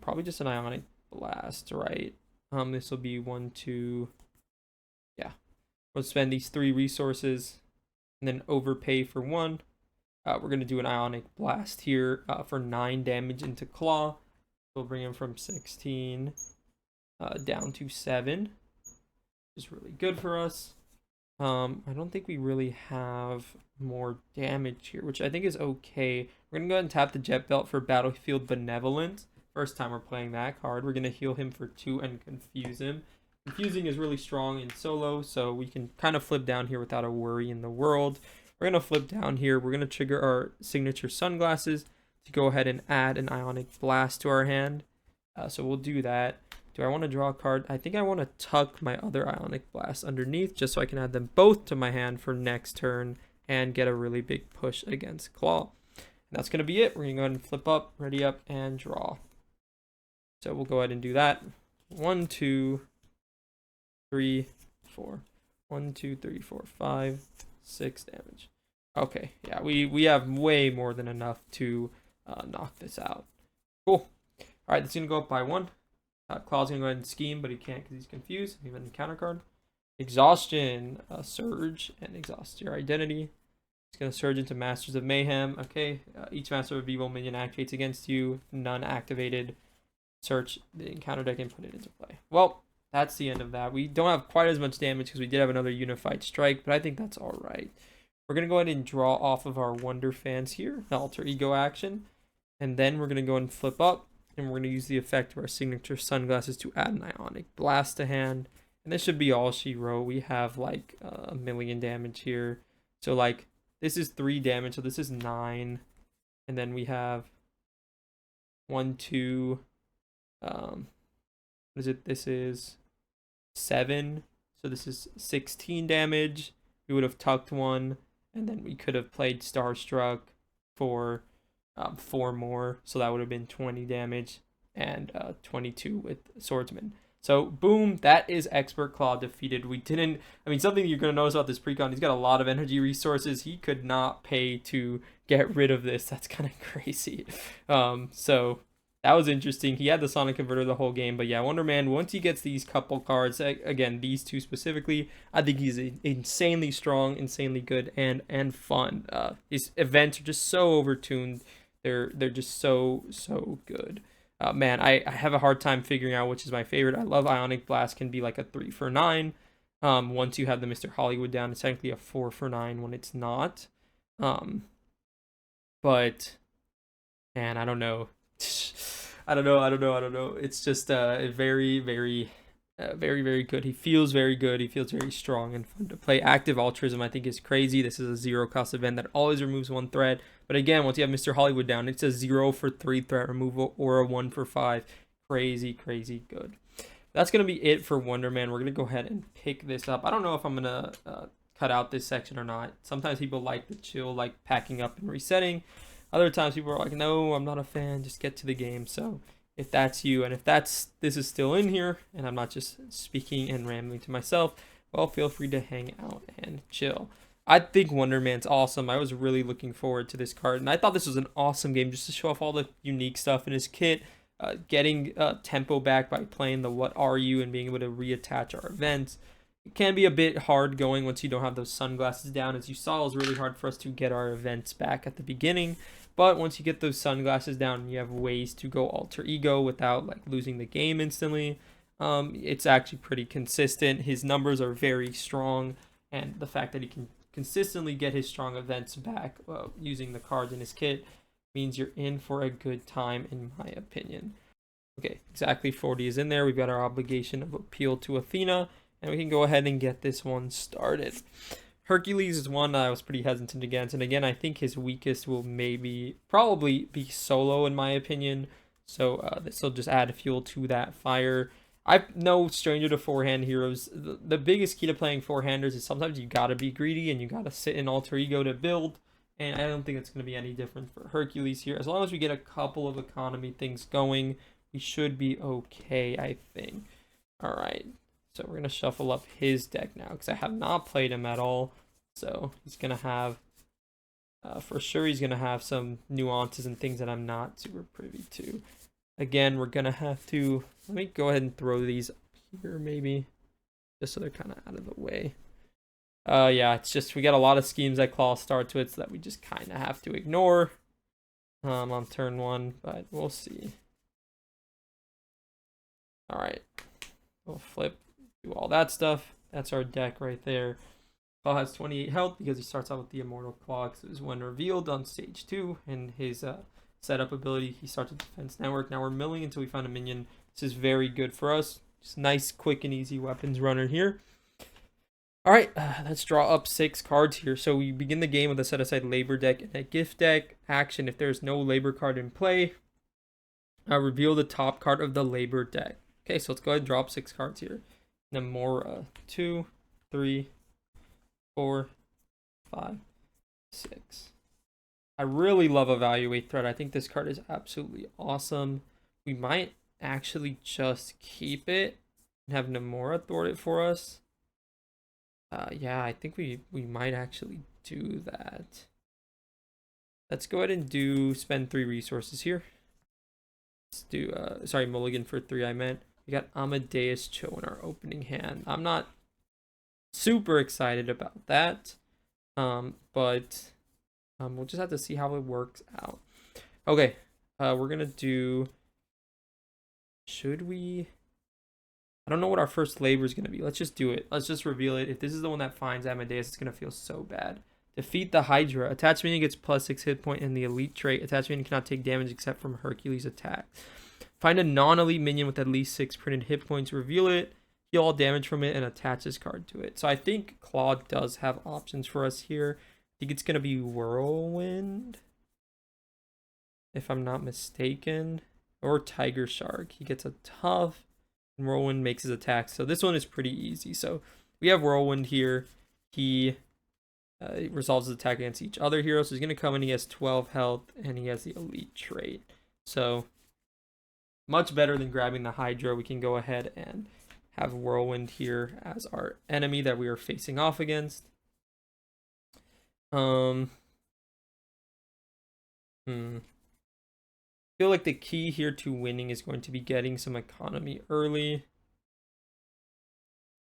probably just an Ionic Blast, right? This will be 1, 2. Yeah. We'll spend these 3 resources. And then overpay for 1. We're going to do an Ionic Blast here for 9 damage into Klaw. We'll bring him from 16 down to 7. Which is really good for us. I don't think we really have more damage here, which I think is okay. We're going to go ahead and tap the Jet Belt for Battlefield Benevolence. First time we're playing that card. We're going to heal him for 2 and confuse him. Confusing is really strong in solo, so we can kind of flip down here without a worry in the world. We're going to flip down here. We're going to trigger our signature sunglasses to go ahead and add an Ionic Blast to our hand. So we'll do that. Do I want to draw a card? I think I want to tuck my other Ionic Blast underneath just so I can add them both to my hand for next turn and get a really big push against Klaw. And that's going to be it. We're going to go ahead and flip up, ready up, and draw. So we'll go ahead and do that. 1, 2, 3, 4. 1, 2, 3, 4, 5, 6 damage. Okay, yeah, we have way more than enough to knock this out. Cool. All right, that's gonna go up by 1. Klaw's gonna go ahead and scheme, but he can't because he's confused. Even the counter card. Exhaustion, surge, and exhaust your identity. It's gonna surge into Masters of Mayhem. Okay, each Master of Evil minion activates against you. None activated. Search the encounter deck and put it into play. Well, that's the end of that. We don't have quite as much damage because we did have another Unified Strike, but I think that's all right. We're going to go ahead and draw off of our Wonder Fans here, the Alter Ego action. And then we're going to go and flip up, and we're going to use the effect of our signature sunglasses to add an Ionic Blast to hand. And this should be all she wrote. We have like a million damage here. So like this is 3 damage, so this is 9. And then we have 1, 2, what is it? This is 7. So this is 16 damage. We would have tucked 1, and then we could have played Starstruck for 4 more. So that would have been 20 damage and 22 with Swordsman. So boom, that is Expert Klaw defeated. We didn't, I mean, something you're going to notice about this Precon, he's got a lot of energy resources. He could not pay to get rid of this. That's kind of crazy. So that was interesting. He had the Sonic Converter the whole game, but yeah, Wonder Man, once he gets these couple cards, again, these 2 specifically, I think he's insanely strong, insanely good, and fun. His events are just so overtuned. They're just so good. Man, I have a hard time figuring out which is my favorite. I love Ionic Blast, can be like a 3 for 9. Once you have the Mr. Hollywood down, it's technically a 4 for 9 when it's not. But man, I don't know. I don't know. It's just very good. He feels very good. He feels very strong and fun to play. Active Altruism, I think, is crazy. This is a 0 cost event that always removes 1 threat. But again, once you have Mr. Hollywood down, it's a 0 for 3 threat removal or a 1 for 5. Crazy good. That's going to be it for Wonder Man. We're going to go ahead and pick this up. I don't know if I'm going to cut out this section or not. Sometimes people like the chill, like packing up and resetting. Other times people are like, no, I'm not a fan. Just get to the game. So if that's you, and if this is still in here, and I'm not just speaking and rambling to myself, well, feel free to hang out and chill. I think Wonder Man's awesome. I was really looking forward to this card, and I thought this was an awesome game just to show off all the unique stuff in his kit, getting tempo back by playing the What Are You and being able to reattach our events. It can be a bit hard going once you don't have those sunglasses down. As you saw, it was really hard for us to get our events back at the beginning. But once you get those sunglasses down, you have ways to go alter ego without like losing the game instantly. It's actually pretty consistent. His numbers are very strong, and the fact that he can consistently get his strong events back using the cards in his kit means you're in for a good time, in my opinion. Okay, exactly 40 is in there. We've got our obligation of appeal to Athena, and we can go ahead and get this one started. Hercules is one I was pretty hesitant against, and again, I think his weakest will probably be solo, in my opinion. So this will just add fuel to that fire. I'm no stranger to forehand heroes. The biggest key to playing forehanders is sometimes you gotta be greedy and you gotta sit in alter ego to build. And I don't think it's gonna be any different for Hercules here. As long as we get a couple of economy things going, we should be okay, I think. All right. So we're gonna shuffle up his deck now because I have not played him at all. So he's gonna have, for sure, he's gonna have some nuances and things that I'm not super privy to. Again, we're gonna have to, let me go ahead and throw these here maybe, just so they're kind of out of the way. Yeah, it's just we got a lot of schemes that Klaw starts with that we just kind of have to ignore on turn 1, but we'll see. All right, we'll flip, do all that stuff. That's our deck right there. Klaw has 28 health because he starts out with the Immortal Claw, because it was when revealed on stage 2, and his setup ability, he starts with Defense Network. Now we're milling until we find a minion. This is very good for us. Just nice, quick, and easy weapons runner here. All right, let's draw up 6 cards here. So we begin the game with a set-aside labor deck and a gift deck. Action: if there's no labor card in play, reveal the top card of the labor deck. Okay, so let's go ahead and drop 6 cards here. Namora, 2, 3, 4, 5, 6. I really love Evaluate Threat. I think this card is absolutely awesome. We might actually just keep it and have Namora thwart it for us. Yeah, I think we might actually do that. Let's go ahead and spend 3 resources here. Let's do, sorry, mulligan for 3 I meant. We got Amadeus Cho in our opening hand. I'm not super excited about that, but we'll just have to see how it works out. Okay, we're gonna do, should we, I don't know what our first labor is gonna be. Let's just do it. Let's just reveal it. If this is the one that finds Amadeus, it's gonna feel so bad. Defeat the Hydra. Attach minion gets +6 hit point in the elite trait. Attach minion cannot take damage except from Hercules attack. Find a non-elite minion with at least 6 printed hit points. Reveal it, heal all damage from it, and attach this card to it. So I think Klaw does have options for us here. think it's gonna be Whirlwind, if I'm not mistaken, or Tiger Shark. He gets a tough, and Whirlwind makes his attack. So this one is pretty easy. So we have Whirlwind here. He resolves his attack against each other hero. So he's gonna come in. He has 12 health, and he has the elite trait. So much better than grabbing the Hydra. We can go ahead and have Whirlwind here as our enemy that we are facing off against. I feel like the key here to winning is going to be getting some economy early.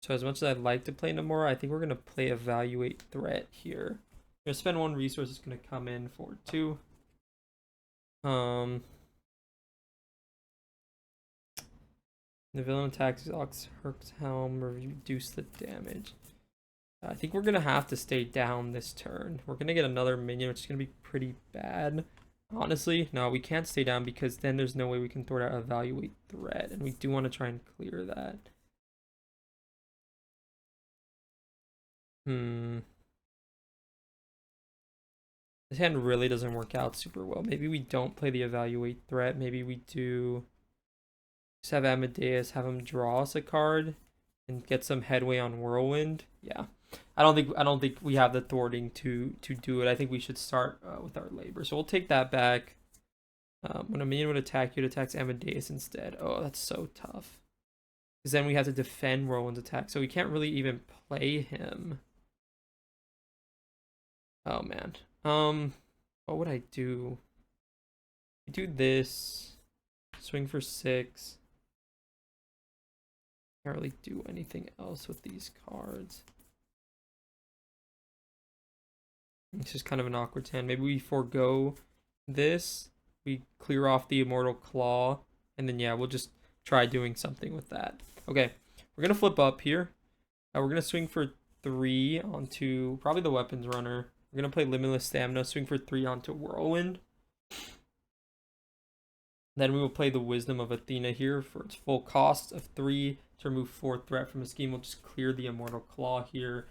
So as much as I'd like to play Namora, I think we're going to play Evaluate Threat here. We're going to spend 1 resource. It's going to come in for 2. The villain attacks Herc's helm, reduce the damage. I think we're going to have to stay down this turn. We're going to get another minion, which is going to be pretty bad. Honestly, no, we can't stay down because then there's no way we can throw out Evaluate Threat. And we do want to try and clear that. This hand really doesn't work out super well. Maybe we don't play the Evaluate Threat. Maybe we do just have Amadeus have him draw us a card and get some headway on Whirlwind. Yeah. I don't think we have the thwarting to do it. I think we should start with our labor. So we'll take that back. When a minion would attack you, it attacks Amadeus instead. Oh, that's so tough. Because then we have to defend Whirlwind's attack. So we can't really even play him. Oh man. What would I do? I do this. Swing for 6. Can't really do anything else with these cards. It's just kind of an awkward hand. Maybe we forego this. We clear off the Immortal Klaw. And then, yeah, we'll just try doing something with that. Okay, we're going to flip up here. We're going to swing for 3 onto probably the Weapons Runner. We're going to play Limitless Stamina, swing for 3 onto Whirlwind. Then we will play the Wisdom of Athena here for its full cost of 3 to remove 4 threat from a scheme. We'll just clear the Immortal Claw here.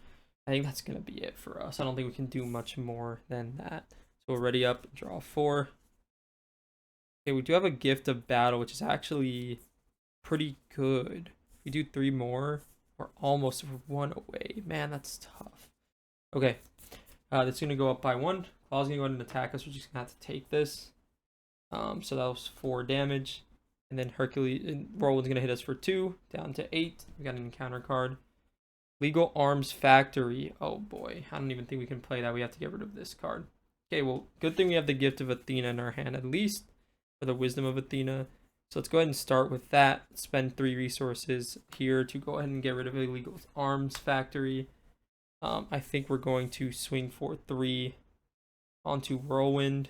I think that's going to be it for us. I don't think we can do much more than that. So we're ready up, draw 4. Okay, we do have a Gift of Battle, which is actually pretty good. If we do 3 more, we're almost 1 away. Man, that's tough. Okay, that's going to go up by 1. Claw's going to go ahead and attack us. We're just going to have to take this. So that was 4 damage. And then Hercules and Whirlwind's going to hit us for 2, down to 8. We got an encounter card. Legal Arms Factory. Oh boy, I don't even think we can play that. We have to get rid of this card. Okay, well, good thing we have the Gift of Athena in our hand at least, for the Wisdom of Athena. So let's go ahead and start with that. Spend 3 resources here to go ahead and get rid of Illegal Arms Factory. I think we're going to swing for 3 onto Whirlwind.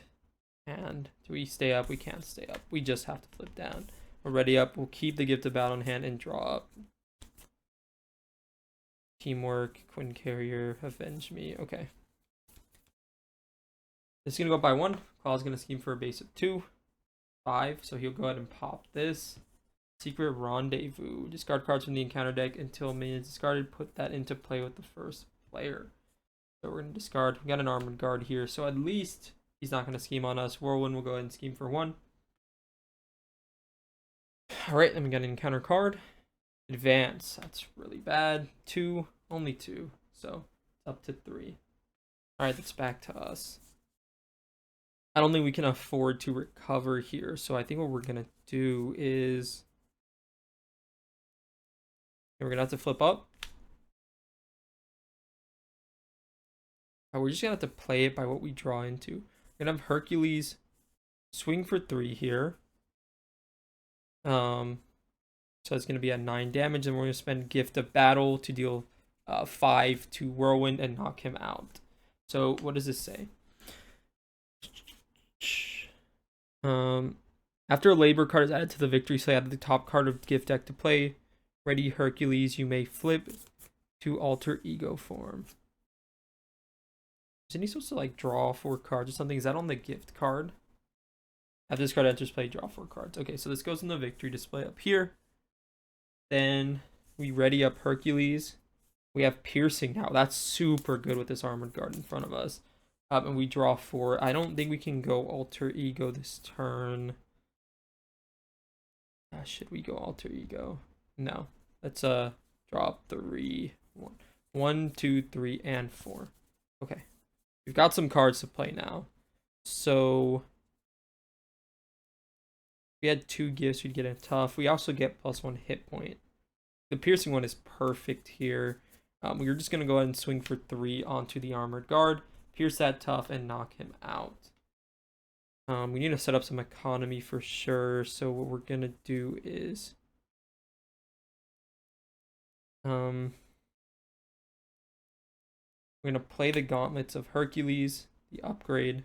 And do we stay up? We can't stay up. We just have to flip down. We're ready up. We'll keep the Gift of Battle in hand and draw up. Teamwork, Quinn Carrier, Avenge Me. Okay. This is going to go up by 1. Claw's going to scheme for a base of 2. 5. So he'll go ahead and pop this. Secret Rendezvous. Discard cards from the encounter deck until minions discarded. Put that into play with the first player. So we're going to discard. We got an Armored Guard here. So at least he's not going to scheme on us. Whirlwind will go ahead and scheme for 1. Alright, then we got an encounter card. Advance. That's really bad. 2. Only 2. So it's up to 3. Alright, that's back to us. I don't think we can afford to recover here. So I think what we're going to do is we're going to have to flip up. We're just going to have to play it by what we draw into. We're going to have Hercules swing for 3 here. So it's going to be at 9 damage, and we're going to spend Gift of Battle to deal 5 to Whirlwind and knock him out. So what does this say? After a labor card is added to the victory slate, add the top card of gift deck to play. Ready Hercules, you may flip to alter ego form. Isn't he supposed to like draw 4 cards or something? Is that on the gift card? After this card enters play, draw 4 cards. Okay, so this goes in the victory display up here. Then we ready up Hercules. We have piercing now. That's super good with this Armored Guard in front of us. And we draw 4. I don't think we can go alter ego this turn. Should we go alter ego? No. Let's draw 3. 1, 2, 3, and 4. Okay. We've got some cards to play now. So we had 2 gifts, we'd get a tough. We also get +1 hit point. The piercing one is perfect here. We're just gonna go ahead and swing for 3 onto the armored guard, pierce that tough, and knock him out. We need to set up some economy for sure. So what we're gonna do is we're gonna play the gauntlets of Hercules, the upgrade,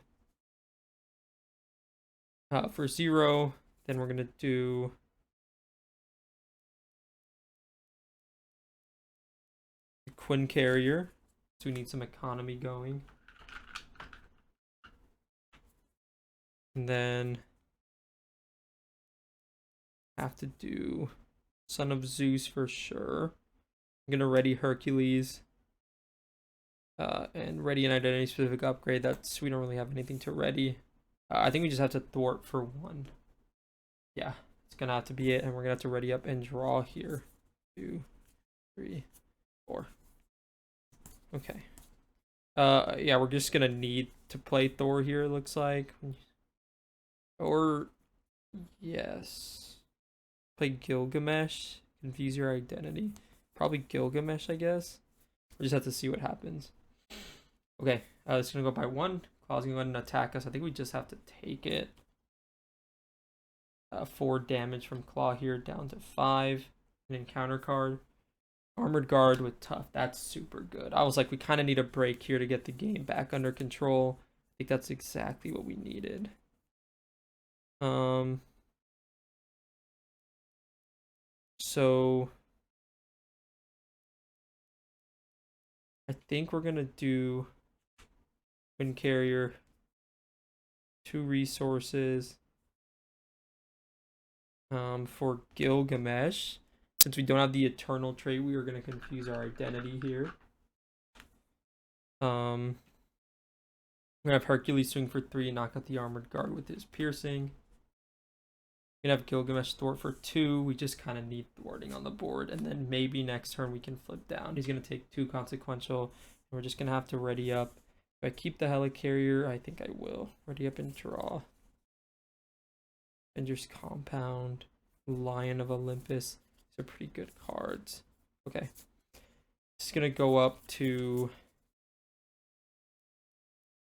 for 0. Then we're gonna do the Quinn Carrier, so we need some economy going. And then have to do Son of Zeus for sure. I'm gonna ready Hercules. And ready an identity specific upgrade. That's, we don't really have anything to ready. I think we just have to thwart for 1. Yeah, it's gonna have to be it, and we're gonna have to ready up and draw here. 2, 3, 4. Okay. Yeah, we're just gonna need to play Thor here, it looks like. Or yes. Play Gilgamesh. Confuse your identity. Probably Gilgamesh, I guess. We just have to see what happens. Okay, it's gonna go by 1. Claw's gonna go ahead and attack us. I think we just have to take it. 4 damage from Klaw here, down to 5. An encounter card. Armored guard with tough. That's super good. I was like, we kind of need a break here to get the game back under control. I think that's exactly what we needed. So I think we're gonna do Wind Carrier, 2 resources for Gilgamesh. Since we don't have the eternal trait, we are gonna confuse our identity here. We're gonna have Hercules swing for 3 and knock out the armored guard with his piercing. We're gonna have Gilgamesh thwart for 2. We just kind of need thwarting on the board, and then maybe next turn we can flip down. He's gonna take 2 consequential, and we're just gonna have to ready up. If I keep the helicarrier, I think I will. Ready up and draw. Avengers Compound, Lion of Olympus. These are pretty good cards. Okay. Just gonna go up to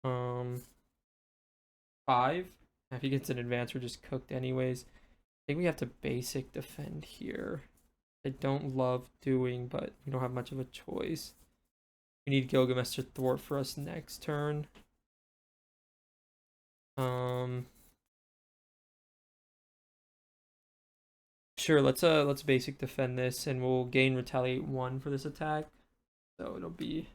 5. If he gets an advance, we're just cooked anyways. I think we have to basic defend here. I don't love doing, but we don't have much of a choice. We need Gilgamesh to thwart for us next turn. Sure, let's basic defend this, and we'll gain retaliate 1 for this attack. So it'll be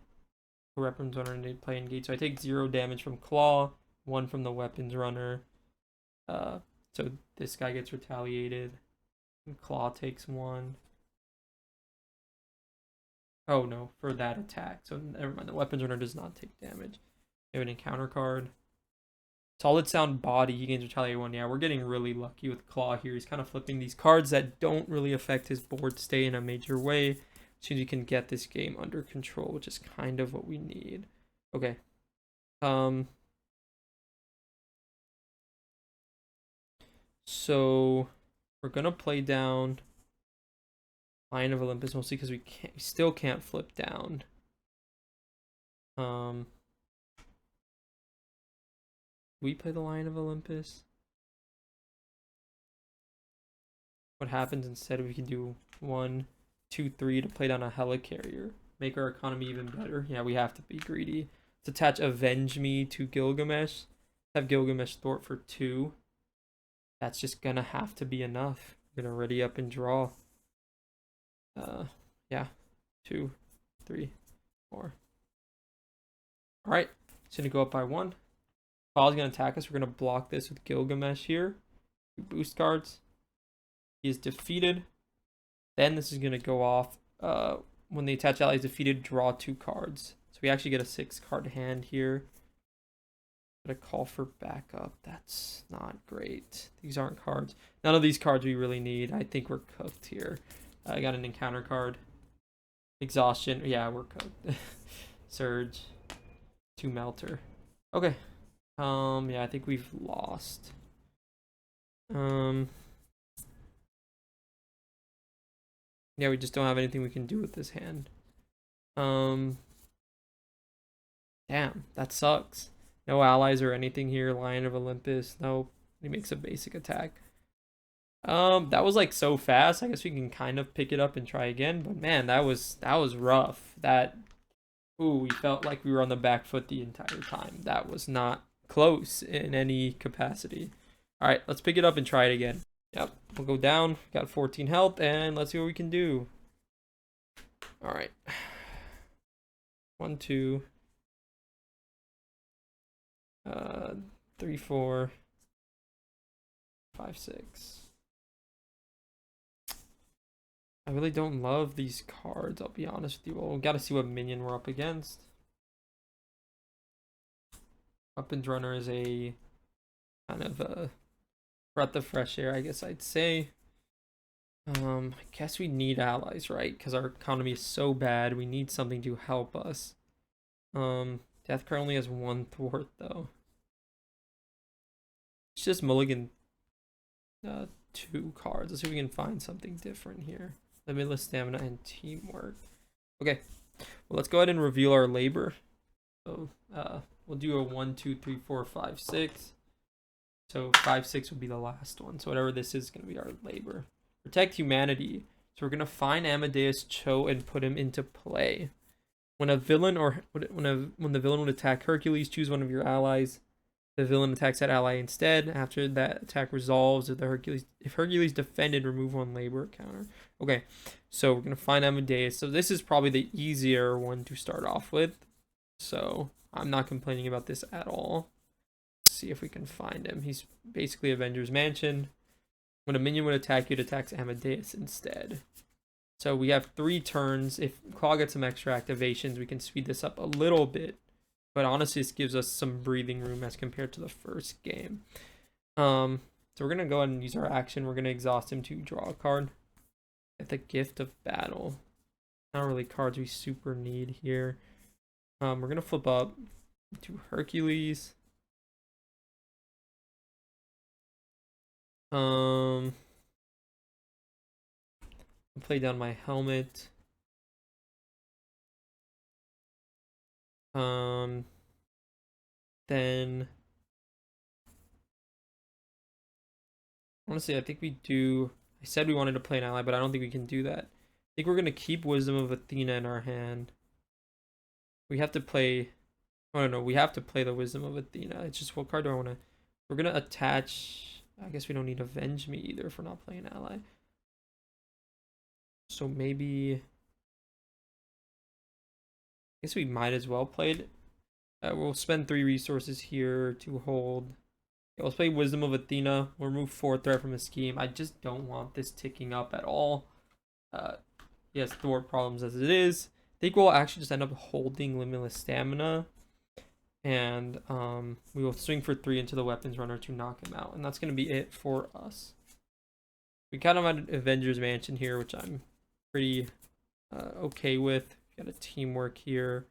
a weapons runner and play engage. So I take 0 damage from Klaw, 1 from the weapons runner. So this guy gets retaliated, and Klaw takes 1. Oh no, for that attack. So never mind, the weapons runner does not take damage. We have an encounter card. Solid Sound Body, he gains retaliate 1. Yeah, we're getting really lucky with Klaw here. He's kind of flipping these cards that don't really affect his board state in a major way. As soon as you can get this game under control, which is kind of what we need. Okay. So we're gonna play down Lion of Olympus mostly because we still can't flip down. We play the Lion of Olympus. What happens instead? We can do 1, 2, 3 to play down a helicarrier. Make our economy even better. Yeah, we have to be greedy. Let's attach Avenge Me to Gilgamesh. Have Gilgamesh thwart for 2. That's just gonna have to be enough. I'm gonna ready up and draw. Yeah. 2, 3, 4. Alright. It's gonna go up by 1. Klaw's gonna attack us. We're gonna block this with Gilgamesh here. 2 boost cards. He is defeated. Then this is gonna go off. When the attached ally is defeated, draw 2 cards. So we actually get a 6-card hand here. Gotta call for backup. That's not great. These aren't cards. None of these cards we really need. I think we're cooked here. I got an encounter card. Exhaustion. Yeah, we're cooked. Surge. 2 Melter. Okay. Yeah, I think we've lost. Yeah, we just don't have anything we can do with this hand. Damn, that sucks. No allies or anything here. Lion of Olympus. Nope. He makes a basic attack. That was like so fast. I guess we can kind of pick it up and try again. But man, that was rough. Ooh, we felt like we were on the back foot the entire time. That was not close in any capacity. All right, let's pick it up and try it again. Yep, we'll go down. Got 14 health, and let's see what we can do. All right. 1, 2. 3, 4. 5, 6. I really don't love these cards, I'll be honest with you. Well, we gotta see what minion we're up against. Weapons Runner is a kind of a breath of fresh air, I guess I'd say. I guess we need allies, right? Because our economy is so bad. We need something to help us. Death Card only has 1 thwart, though. It's just mulligan 2 cards. Let's see if we can find something different here. Limitless stamina and teamwork. Okay, well, let's go ahead and reveal our labor. So we'll do a 1, 2, 3, 4, 5, 6. So 5, 6 will be the last one. So whatever this is going to be our labor. Protect humanity. So we're going to find Amadeus Cho and put him into play. When a villain or when the villain would attack Hercules, choose one of your allies. The villain attacks that ally instead. After that attack resolves, if Hercules defended, remove 1 labor counter. Okay, so we're gonna find Amadeus. So this is probably the easier one to start off with. So I'm not complaining about this at all. Let's see if we can find him. He's basically Avengers Mansion. When a minion would attack you, it attacks Amadeus instead. So we have 3 turns. If Klaw gets some extra activations, we can speed this up a little bit. But honestly, this gives us some breathing room as compared to the first game. So we're going to go ahead and use our action. We're going to exhaust him to draw a card. Get the Gift of Battle. Not really cards we super need here. We're going to flip up to Hercules. I'll play down my helmet. Then honestly, I think we do. I said we wanted to play an ally, but I don't think we can do that. I think we're gonna keep Wisdom of Athena in our hand. We have to play. Oh no, we have to play the Wisdom of Athena. It's just what card do I want to? We're gonna attach. I guess we don't need Avenge Me either if we're not playing ally. So maybe. I guess we might as well play it. We'll spend 3 resources here to hold. Okay, let's play Wisdom of Athena. We'll remove 4 threat from the scheme. I just don't want this ticking up at all. He has thwart problems as it is. I think we'll actually just end up holding Limitless Stamina. And we will swing for 3 into the Weapons Runner to knock him out. And that's going to be it for us. We kind of had Avengers Mansion here, which I'm pretty okay with. Got a teamwork here.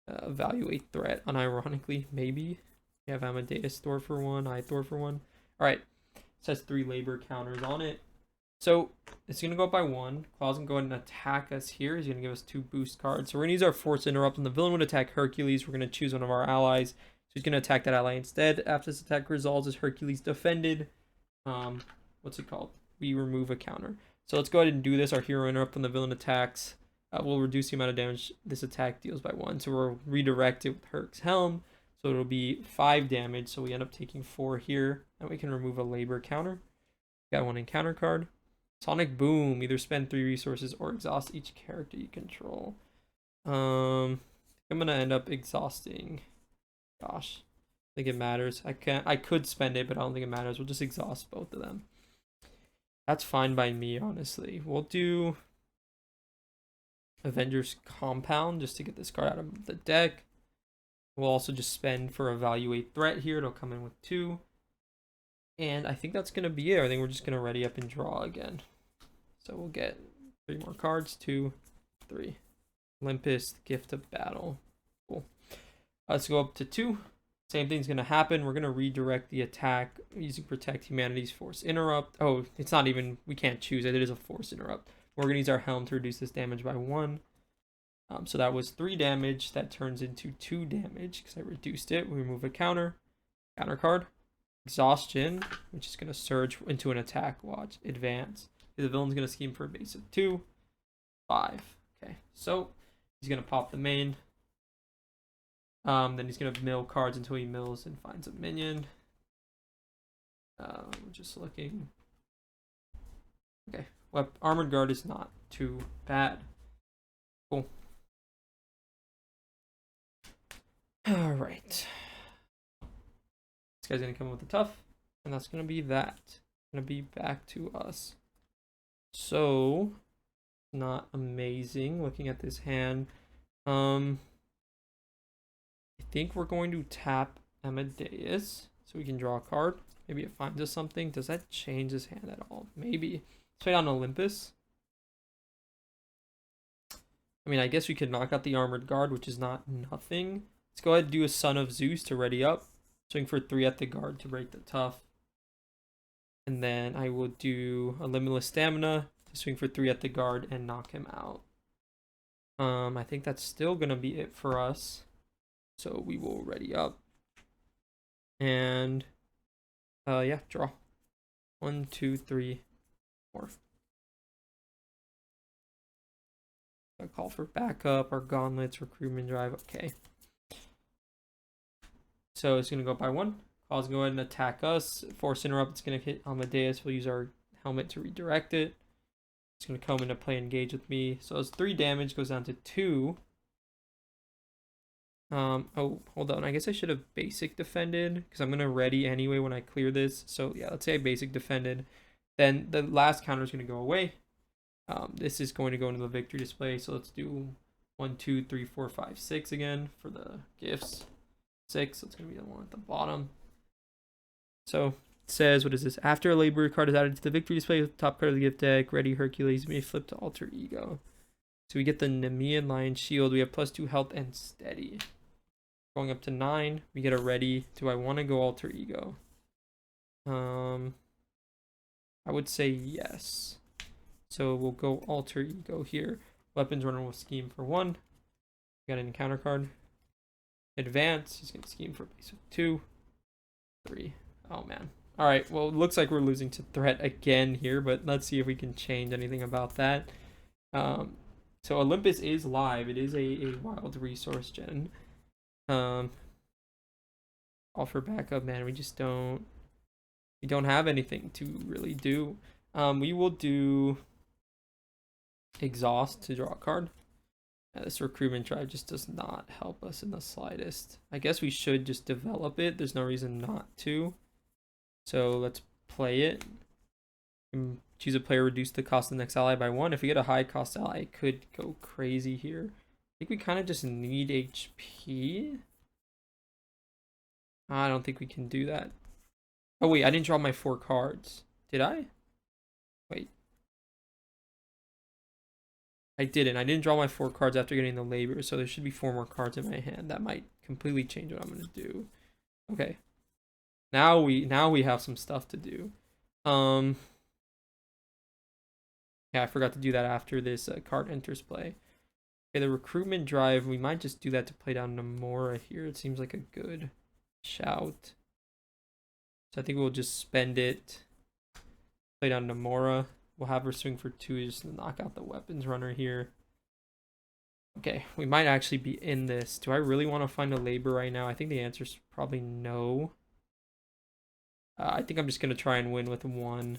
Evaluate threat, unironically, maybe. We have Amadeus Thor for 1, I Thor for 1. Alright, it says 3 labor counters on it. So it's going to go up by 1. Klaw's going to go ahead and attack us here. He's going to give us 2 boost cards. So we're going to use our Force Interrupt. When the villain would attack Hercules, we're going to choose one of our allies. So he's going to attack that ally instead. After this attack resolves, as Hercules defended, what's it called? We remove a counter. So let's go ahead and do this. Our Hero Interrupt when the villain attacks. We'll reduce the amount of damage this attack deals by 1. So we'll redirect it with Herc's Helm. So it'll be 5 damage. So we end up taking 4 here. And we can remove a labor counter. Got 1 encounter card. Sonic Boom. Either spend 3 resources or exhaust each character you control. I'm going to end up exhausting. Gosh. I think it matters. I could spend it, but I don't think it matters. We'll just exhaust both of them. That's fine by me, honestly. We'll do Avengers Compound just to get this card out of the deck. We'll also just spend for evaluate threat here. It'll come in with 2. And I think that's going to be it. I think we're just going to ready up and draw again. So we'll get 3 more cards. 2, 3. Olympus, Gift of Battle. Cool. Let's go up to 2. Same thing's going to happen. We're going to redirect the attack using Protect Humanity's Force Interrupt. Oh, it's not even, we can't choose it. It is a Force Interrupt. We're going to use our Helm to reduce this damage by 1. So that was 3 damage. That turns into 2 damage because I reduced it. We remove a counter. Counter card. Exhaustion, which is going to surge into an attack. Watch. Advance. The villain's going to scheme for a base of 2. 5. Okay. So he's going to pop the main. Then he's going to mill cards until he mills and finds a minion. Just looking. Okay. Well, Armored Guard is not too bad. Cool. Alright. This guy's going to come with a tough. And that's going to be that. Going to be back to us. So, not amazing looking at this hand. I think we're going to tap Amadeus so we can draw a card. Maybe it finds us something. Does that change his hand at all? Maybe. Let's play on Olympus. I mean, I guess we could knock out the Armored Guard, which is not nothing. Let's go ahead and do a Son of Zeus to ready up. Swing for 3 at the guard to break the tough. And then I will do a Limitless Stamina to swing for 3 at the guard and knock him out. I think that's still going to be it for us. So we will ready up. And, yeah, draw. 1, 2, 3, 4. I call for backup, our gauntlets, recruitment drive. Okay. So it's going to go by 1. Claw's going to go ahead and attack us. Force Interrupt, it's going to hit Amadeus. We'll use our helmet to redirect it. It's going to come into play, engage with me. So it's 3 damage, goes down to 2. Oh, hold on. I guess I should have basic defended because I'm going to ready anyway when I clear this. So yeah, let's say I basic defended. Then the last counter is going to go away. This is going to go into the victory display. So let's do 1, 2, 3, 4, 5, 6 again for the gifts. 6, so it's going to be the one at the bottom. So it says, what is this? After a labor card is added to the victory display with the top card of the gift deck, Ready Hercules may flip to Alter Ego. So we get the Nemean Lion Shield. We have +2 health and steady. Going up to 9, we get a Ready. Do I want to go Alter Ego? I would say yes. So we'll go Alter Ego here. Weapons Runner will scheme for 1. We got an encounter card. Advance, he's going to scheme for a base of 2. 3. Oh man. Alright, well it looks like we're losing to threat again here, but let's see if we can change anything about that. So Olympus is live. It is a wild resource gen. Offer backup, man. We don't have anything to really do. We will do Exhaust to draw a card. This recruitment drive just does not help us in the slightest. I guess we should just develop it. There's no reason not to. So let's play it. Choose a player, reduce the cost of the next ally by 1. If we get a high cost ally, it could go crazy here. I think we kind of just need HP. I don't think we can do that. Oh wait, I didn't draw my 4 cards. Did I? Wait. I didn't draw my 4 cards after getting the labor, so there should be 4 more cards in my hand. That might completely change what I'm gonna do. Okay. Now we have some stuff to do. Yeah, I forgot to do that after this card enters play. Okay, the recruitment drive, we might just do that to play down Namora here. It seems like a good shout. So I think we'll just spend it. Play down Namora. We'll have her swing for 2 just to knock out the weapons runner here. Okay, we might actually be in this. Do I really want to find a labor right now? I think the answer is probably no. I think I'm just gonna try and win with 1.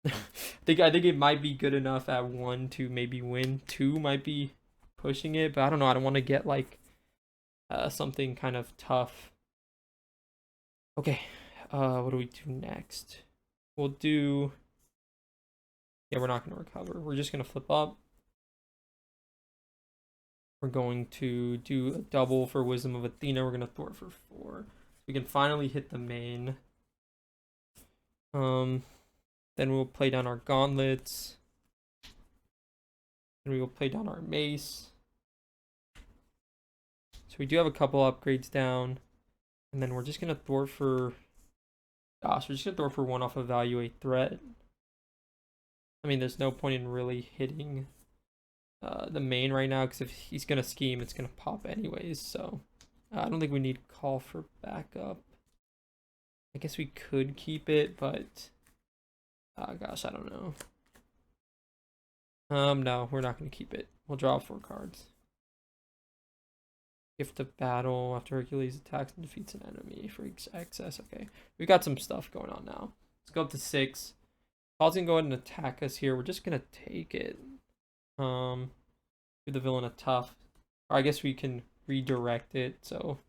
I think it might be good enough at 1 to maybe win. 2 might be pushing it, but I don't know. I don't want to get like something kind of tough. Okay, what do we do next? We'll do. Yeah, we're not gonna recover. We're just gonna flip up. we're going to do a double for Wisdom of Athena. We're gonna thwart for 4. We can finally hit the main. Then we'll play down our gauntlets. And we will play down our mace. So we do have a couple upgrades down. And then we're just gonna thwart for, gosh, we're just gonna thwart for 1 off Evaluate Threat. I mean, there's no point in really hitting the main right now, because if he's gonna scheme, it's gonna pop anyways. So I don't think we need call for backup. I guess we could keep it, but gosh, I don't know. No, we're not gonna keep it. We'll draw 4 cards. Gift of Battle after Hercules attacks and defeats an enemy for excess. Okay, we've got some stuff going on now. Let's go up to 6. Paul's gonna go ahead and attack us here. We're just gonna take it. Give the villain a tough. Or I guess we can redirect it. So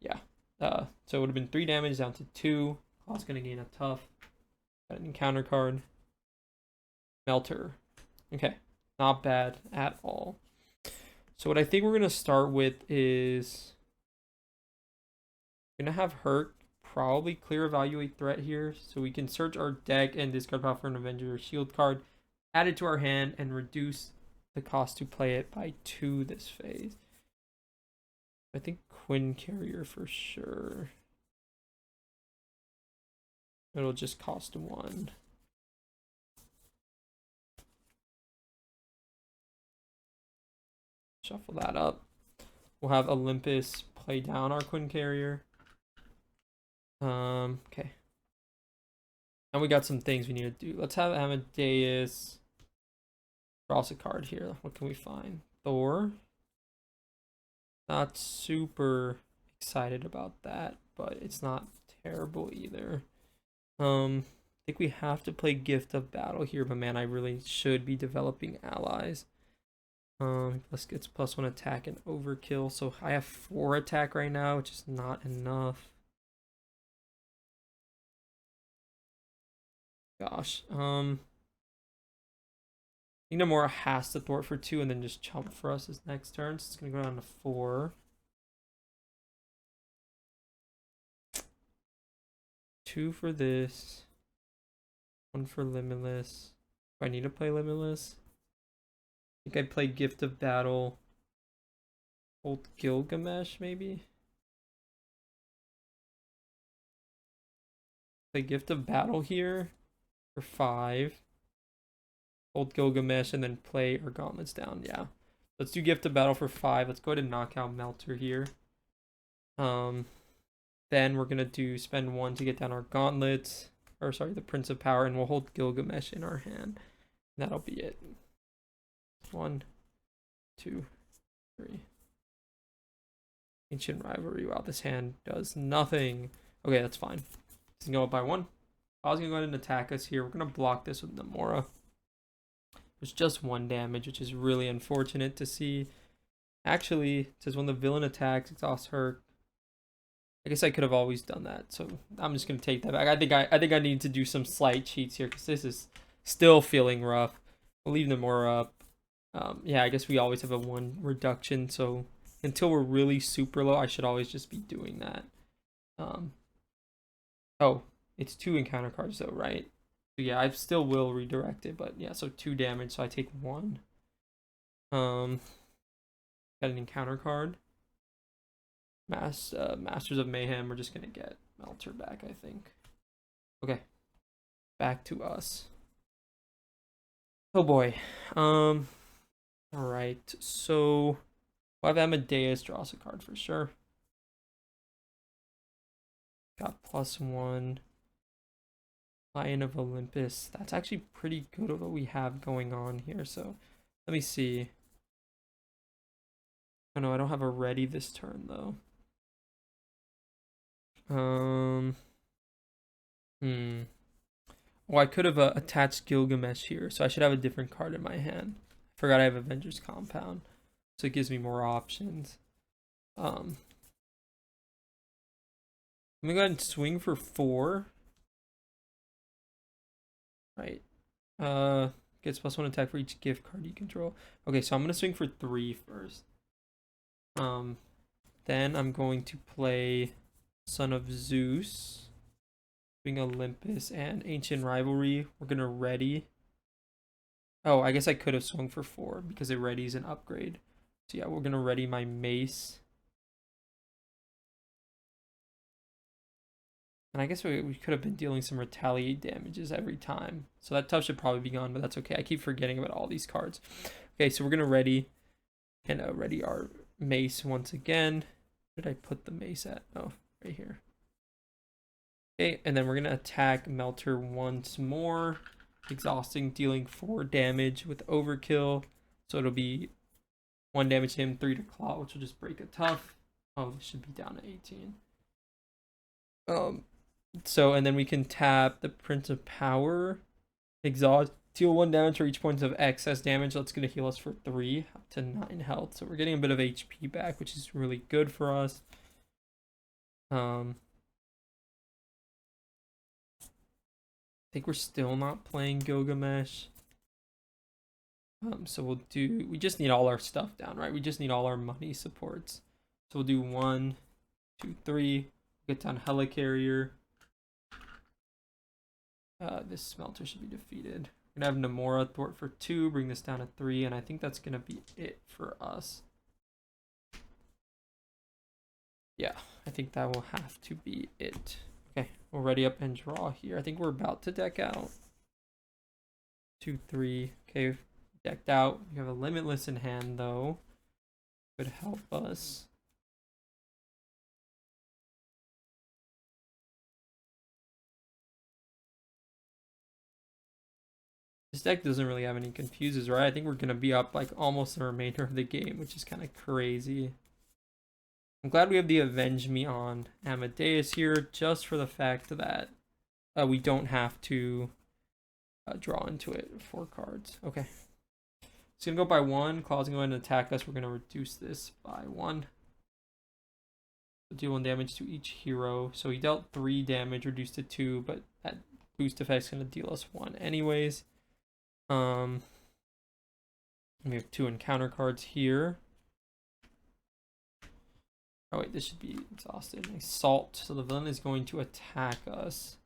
yeah. So it would have been 3 damage down to 2. Paul's gonna gain a tough. Got an encounter card. Melter. Okay, not bad at all. So what I think we're gonna start with is we're gonna have Herc probably clear Evaluate Threat here, so we can search our deck and discard power for an Avenger or Shield card, add it to our hand, and reduce the cost to play it by 2 this phase. I think Quinn Carrier for sure. It'll just cost 1. Shuffle that up. We'll have Olympus play down our Quinn Carrier. Okay. And we got some things we need to do. Let's have Amadeus draw us a card here. What can we find? Thor. Not super excited about that, but it's not terrible either. I think we have to play Gift of Battle here, but man, I really should be developing allies. Plus gets +1 attack and overkill, so I have 4 attack right now, which is not enough. Gosh, I think Nomura has to thwart for 2 and then just chump for us his next turn, so it's gonna go down to 4. 2 for this, 1 for Limitless. Do I need to play Limitless? I think I'd play Gift of Battle. Old Gilgamesh, maybe? Play Gift of Battle here for 5. Old Gilgamesh, and then play our gauntlets down. Yeah. Let's do Gift of Battle for 5. Let's go ahead and knock out Melter here. Then we're gonna spend 1 to get down our gauntlets. Or sorry, the Prince of Power, and we'll hold Gilgamesh in our hand. And that'll be it. 1, 2, 3. Ancient Rivalry. Wow, this hand does nothing. Okay, that's fine. It's gonna go up by 1. I was gonna go ahead and attack us here. We're gonna block this with Nomura. There's just 1 damage, which is really unfortunate to see. Actually, it says when the villain attacks, exhausts Herc. I guess I could have always done that, so I'm just gonna take that back. I think I need to do some slight cheats here because this is still feeling rough. We'll leave Nomura up. Yeah, I guess we always have a 1 reduction, so until we're really super low, I should always just be doing that. Oh, it's 2 encounter cards though, right? So yeah, I still will redirect it, but yeah, so 2 damage, so I take 1. Got an encounter card. Masters of Mayhem, we're just gonna get Melter back, I think. Okay, back to us. Oh boy. Alright, so we'll have Amadeus draw us a card for sure. Got +1. Lion of Olympus. That's actually pretty good of what we have going on here. So let me see. Oh no, I don't have a ready this turn though. Well, I could have attached Gilgamesh here, so I should have a different card in my hand. Forgot I have Avengers Compound, so it gives me more options. Let me go ahead and swing for 4. Right. Gets +1 attack for each gift card you control. Okay, so I'm gonna swing for 3 first. Then I'm going to play Son of Zeus, swing Olympus and Ancient Rivalry. We're gonna ready. Oh, I guess I could have swung for 4 because it readies an upgrade. So yeah, we're gonna ready my mace. And I guess we could have been dealing some retaliate damages every time. So that tough should probably be gone, but that's okay. I keep forgetting about all these cards. Okay, so we're gonna ready and ready our mace once again. Where did I put the mace at? Oh, right here. Okay, and then we're gonna attack Melter once more, exhausting, dealing 4 damage with overkill. So it'll be 1 damage to him, 3 to Klaw, which will just break a tough. Oh, this should be down to 18. So, and then we can tap the Prince of Power, exhaust, deal 1 damage for each point of excess damage. That's going to heal us for 3 up to 9 health. So we're getting a bit of HP back, which is really good for us. I think we're still not playing Gilgamesh. So we just need all our stuff down, right? We just need all our money supports. So we'll do 1, 2, 3, get down Helicarrier. This Smelter should be defeated. We're gonna have Namora thwart for 2, bring this down to 3, and I think that's gonna be it for us. Yeah, I think that will have to be it. Okay, we'll ready up and draw here. I think we're about to deck out. 2, 3. Okay, decked out. We have a Limitless in hand though. Could help us. This deck doesn't really have any confuses, right? I think we're gonna be up like almost the remainder of the game, which is kind of crazy. I'm glad we have the Avenge Me on Amadeus here, just for the fact that we don't have to draw into it 4 cards. Okay. It's gonna go by 1. Claw's gonna go ahead and attack us. We're gonna reduce this by 1. Deal 1 damage to each hero. So he dealt 3 damage, reduced to 2, but that boost effect is gonna deal us 1 anyways. We have 2 encounter cards here. Oh wait, this should be exhausted. Assault. So the villain is going to attack us.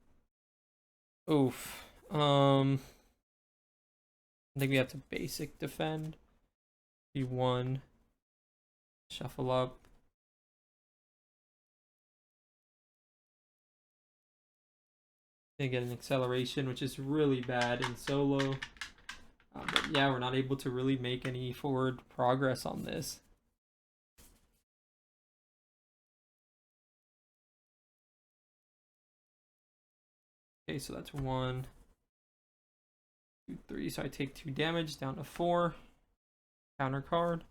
Oof. I think we have to basic defend. B1. Shuffle up. Gonna get an acceleration, which is really bad in solo. But yeah, we're not able to really make any forward progress on this. Okay, so that's 1, 2, 3. So I take 2 damage down to 4. Counter card.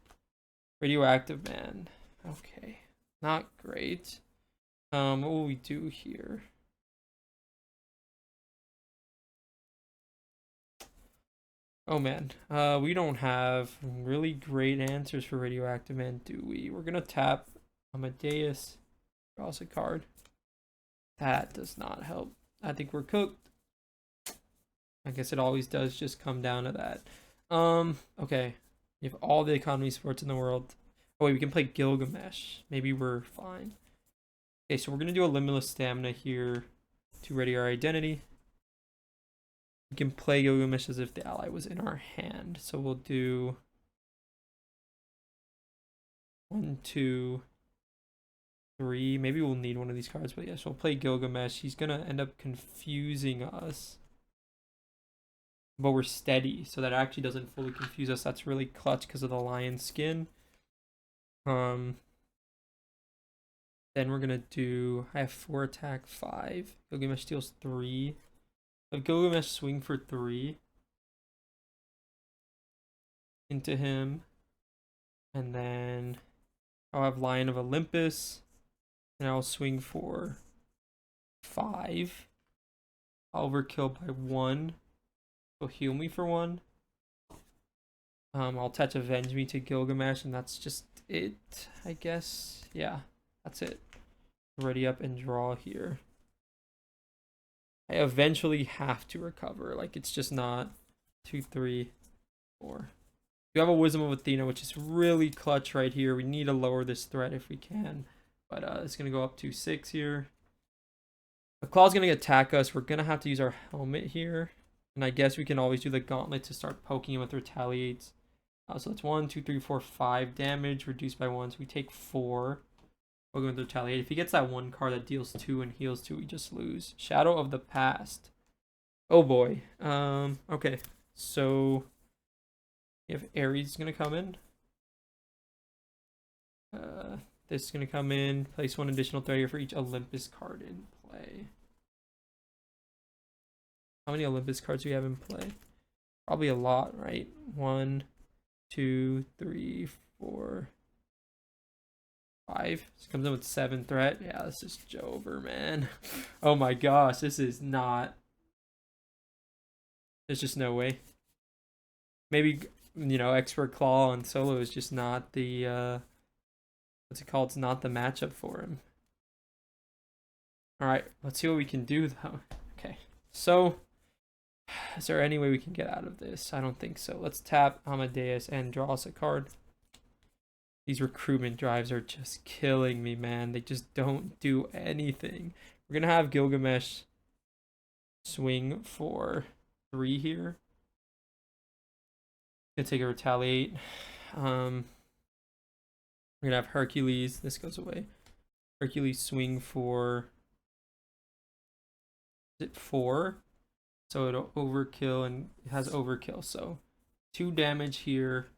Radioactive Man. Okay, not great. What will we do here? Oh man, we don't have really great answers for Radioactive Man, do we? We're gonna tap Amadeus, draws a card. That does not help. I think we're cooked. I guess it always does just come down to that. Okay. You have all the economy sports in the world. Oh wait, we can play Gilgamesh. Maybe we're fine. Okay, so we're gonna do a limitless stamina here to ready our identity. We can play Gilgamesh as if the ally was in our hand. So we'll do 1, 2, 3. Maybe we'll need one of these cards, but yes, we'll play Gilgamesh. He's gonna end up confusing us. But we're steady, so that actually doesn't fully confuse us. That's really clutch because of the lion skin. Then we're gonna do, I have 4 attack, 5. Gilgamesh deals 3. Have Gilgamesh swing for 3 into him, and then I'll have Lion of Olympus, and I'll swing for 5. I'll overkill by 1. He'll heal me for 1. I'll attach Avenge Me to Gilgamesh, and that's just it, I guess. Yeah, that's it. Ready up and draw here. I eventually have to recover. Like, it's just not 2, 3, 4. We have a Wisdom of Athena, which is really clutch right here. We need to lower this threat if we can. But it's going to go up to 6 here. The Klaw's going to attack us. We're going to have to use our helmet here. And I guess we can always do the gauntlet to start poking him with retaliates. So that's 1, 2, 3, 4, 5 damage reduced by 1. So we take 4. We'll go with retaliate. If he gets that one card that deals 2 and heals 2, we just lose. Shadow of the Past. Oh boy. Okay. So we have Ares gonna come in. This is gonna come in. Place 1 additional threat here for each Olympus card in play. How many Olympus cards do we have in play? Probably a lot, right? 1, 2, 3, 4, 5. This comes in with 7 threat. Yeah, this is Jover, man. Oh my gosh, this is not. There's just no way. Maybe, you know, Expert Klaw on solo is just not the what's it called? It's not the matchup for him. All right, let's see what we can do though. Okay, so is there any way we can get out of this? I don't think so. Let's tap Amadeus and draw us a card. These recruitment drives are just killing me, man. They just don't do anything. We're gonna have Gilgamesh swing for 3 here. Gonna take a retaliate. We're gonna have Hercules. This goes away. Hercules swing for, is it 4? So it'll overkill, and it has overkill. So 2 damage here,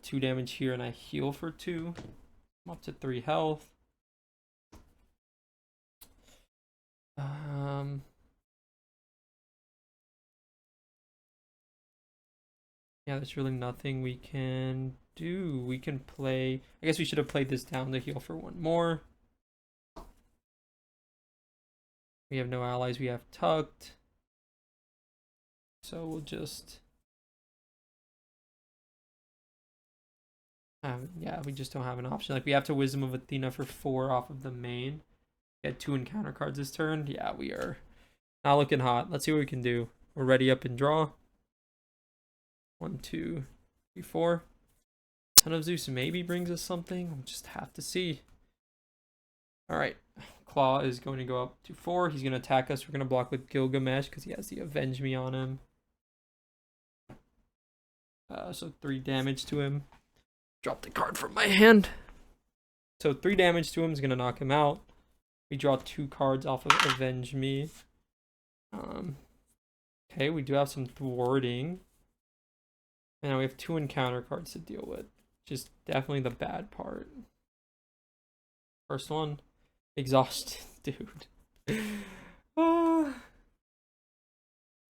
2 damage here, and I heal for 2. I'm up to 3 health. Yeah, there's really nothing we can do. We can play. I guess we should have played this down to heal for 1 more. We have no allies. We have tucked. So we'll just. Yeah, we just don't have an option. Like, we have to Wisdom of Athena for 4 off of the main. Get 2 encounter cards this turn. Yeah, we are not looking hot. Let's see what we can do. We're ready up and draw. 1, 2, 3, 4. Son of Zeus maybe brings us something. We'll just have to see. All right. Klaw is going to go up to 4. He's going to attack us. We're going to block with Gilgamesh because he has the Avenge Me on him. So 3 damage to him. Drop the card from my hand. So 3 damage to him is going to knock him out. We draw 2 cards off of Avenge Me. Okay, we do have some thwarting. And now we have 2 encounter cards to deal with. Just definitely the bad part. First one, exhausted, dude.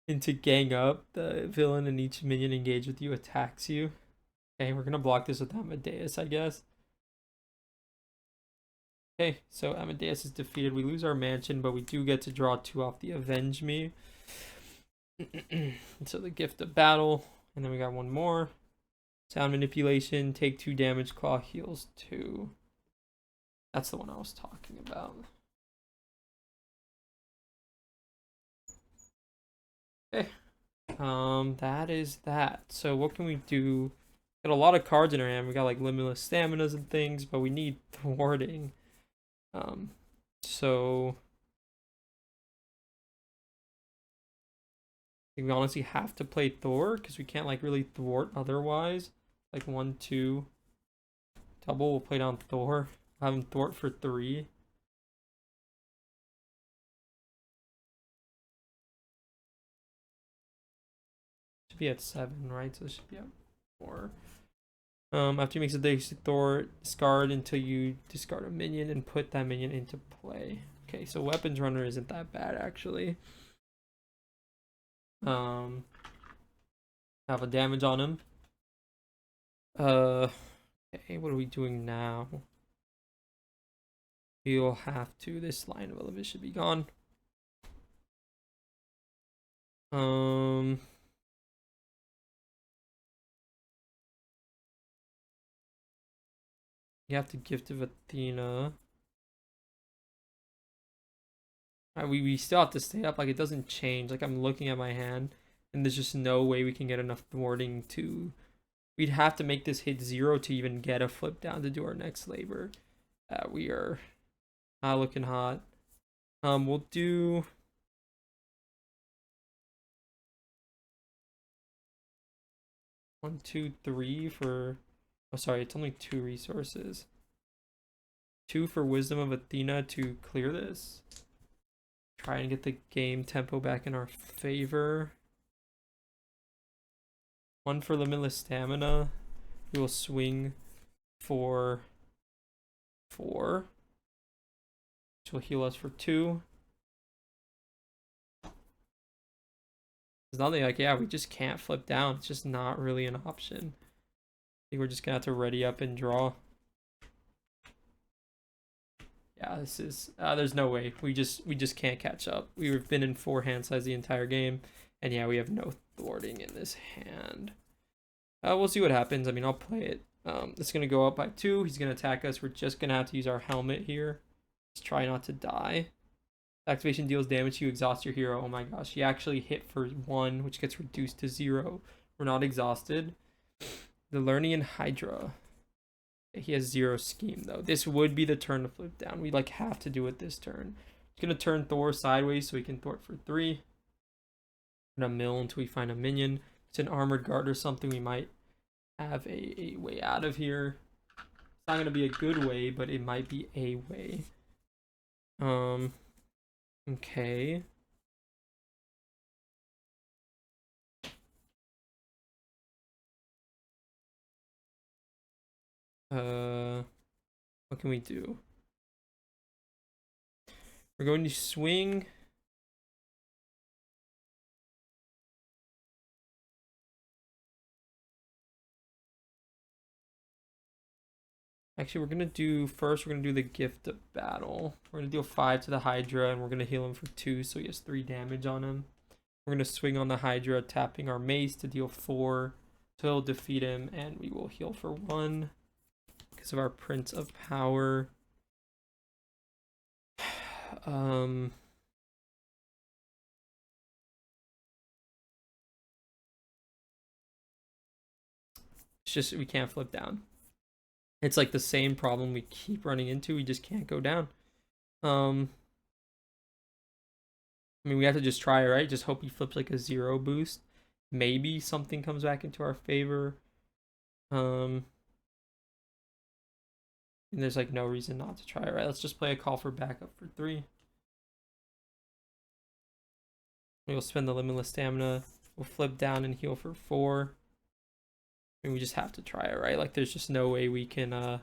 And to gang up, the villain and each minion engaged with you attacks you. Okay, we're gonna block this with Amadeus, I guess. Okay, so Amadeus is defeated. We lose our mansion, but we do get to draw 2 off the Avenge Me. So the Gift of Battle, and then we got 1 more. Sound Manipulation, take 2 damage, Klaw heals 2. That's the one I was talking about. Okay. That is that. So what can we do? Got a lot of cards in our hand. We got like limitless staminas and things, but we need thwarting. So I think we honestly have to play Thor because we can't like really thwart otherwise. Like 1, 2, double. We'll play down Thor. Have him thwart for 3. Should be at 7, right? So it should be at 4. After you make a basic Thor, discard until you discard a minion and put that minion into play. Okay, so Weapons Runner isn't that bad actually. Have a damage on him. Okay, what are we doing now? We'll have to. This line of Elvis should be gone. You have to Gift of Athena. We still have to stay up. Like, it doesn't change. Like, I'm looking at my hand. And there's just no way we can get enough thwarting to... We'd have to make this hit 0 to even get a flip down to do our next labor. We are not looking hot. We'll do... 1, 2, 3 for... Oh, sorry, it's only 2 resources. 2 for Wisdom of Athena to clear this. Try and get the game tempo back in our favor. 1 for Limitless Stamina. We will swing for 4. Which will heal us for 2. There's nothing like, yeah, we just can't flip down. It's just not really an option. I think we're just gonna have to ready up and draw. Yeah, this is there's no way. We just can't catch up. We've been in 4 hand size the entire game, and yeah, we have no thwarting in this hand. We'll see what happens. I mean, I'll play it. It's gonna go up by 2. He's gonna attack us. We're just gonna have to use our helmet here. Let's try not to die. Activation deals damage to you, exhaust your hero. Oh my gosh, he actually hit for 1, which gets reduced to 0. We're not exhausted. The Lernian Hydra. He has 0 scheme though. This would be the turn to flip down. We like have to do it this turn. He's gonna turn Thor sideways so he can thwart for 3. We're gonna mill until we find a minion. It's an armored guard or something. We might have a way out of here. It's not gonna be a good way, but it might be a way. Okay. What can we do? We're going to swing. Actually, we're gonna do the gift of battle. We're gonna deal 5 to the Hydra, and we're gonna heal him for 2, so he has 3 damage on him. We're gonna swing on the Hydra, tapping our mace to deal 4, so he'll defeat him, and we will heal for 1 because of our Prince of Power. It's just we can't flip down. It's like the same problem we keep running into. We just can't go down. I mean, we have to just try, right? Just hope he flips like a 0 boost. Maybe something comes back into our favor. And there's like no reason not to try, right? Let's just play a call for backup for 3. We'll spend the Limitless Stamina. We'll flip down and heal for 4. And we just have to try it, right? Like there's just no way we can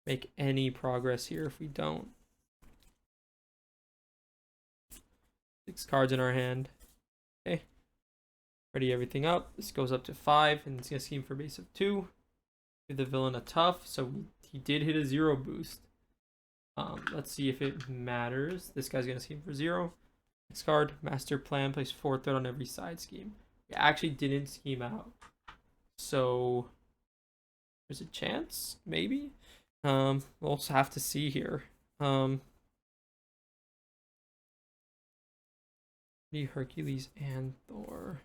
make any progress here if we don't. 6 cards in our hand. Okay. Ready everything up. This goes up to 5, and it's gonna scheme for base of 2. Give the villain a tough, so he did hit a 0 boost. Let's see if it matters. This guy's gonna scheme for 0. Next card, Master Plan, place 4 threat on every side scheme. We actually didn't scheme out. So there's a chance, maybe. We'll also have to see here. Hercules and Thor.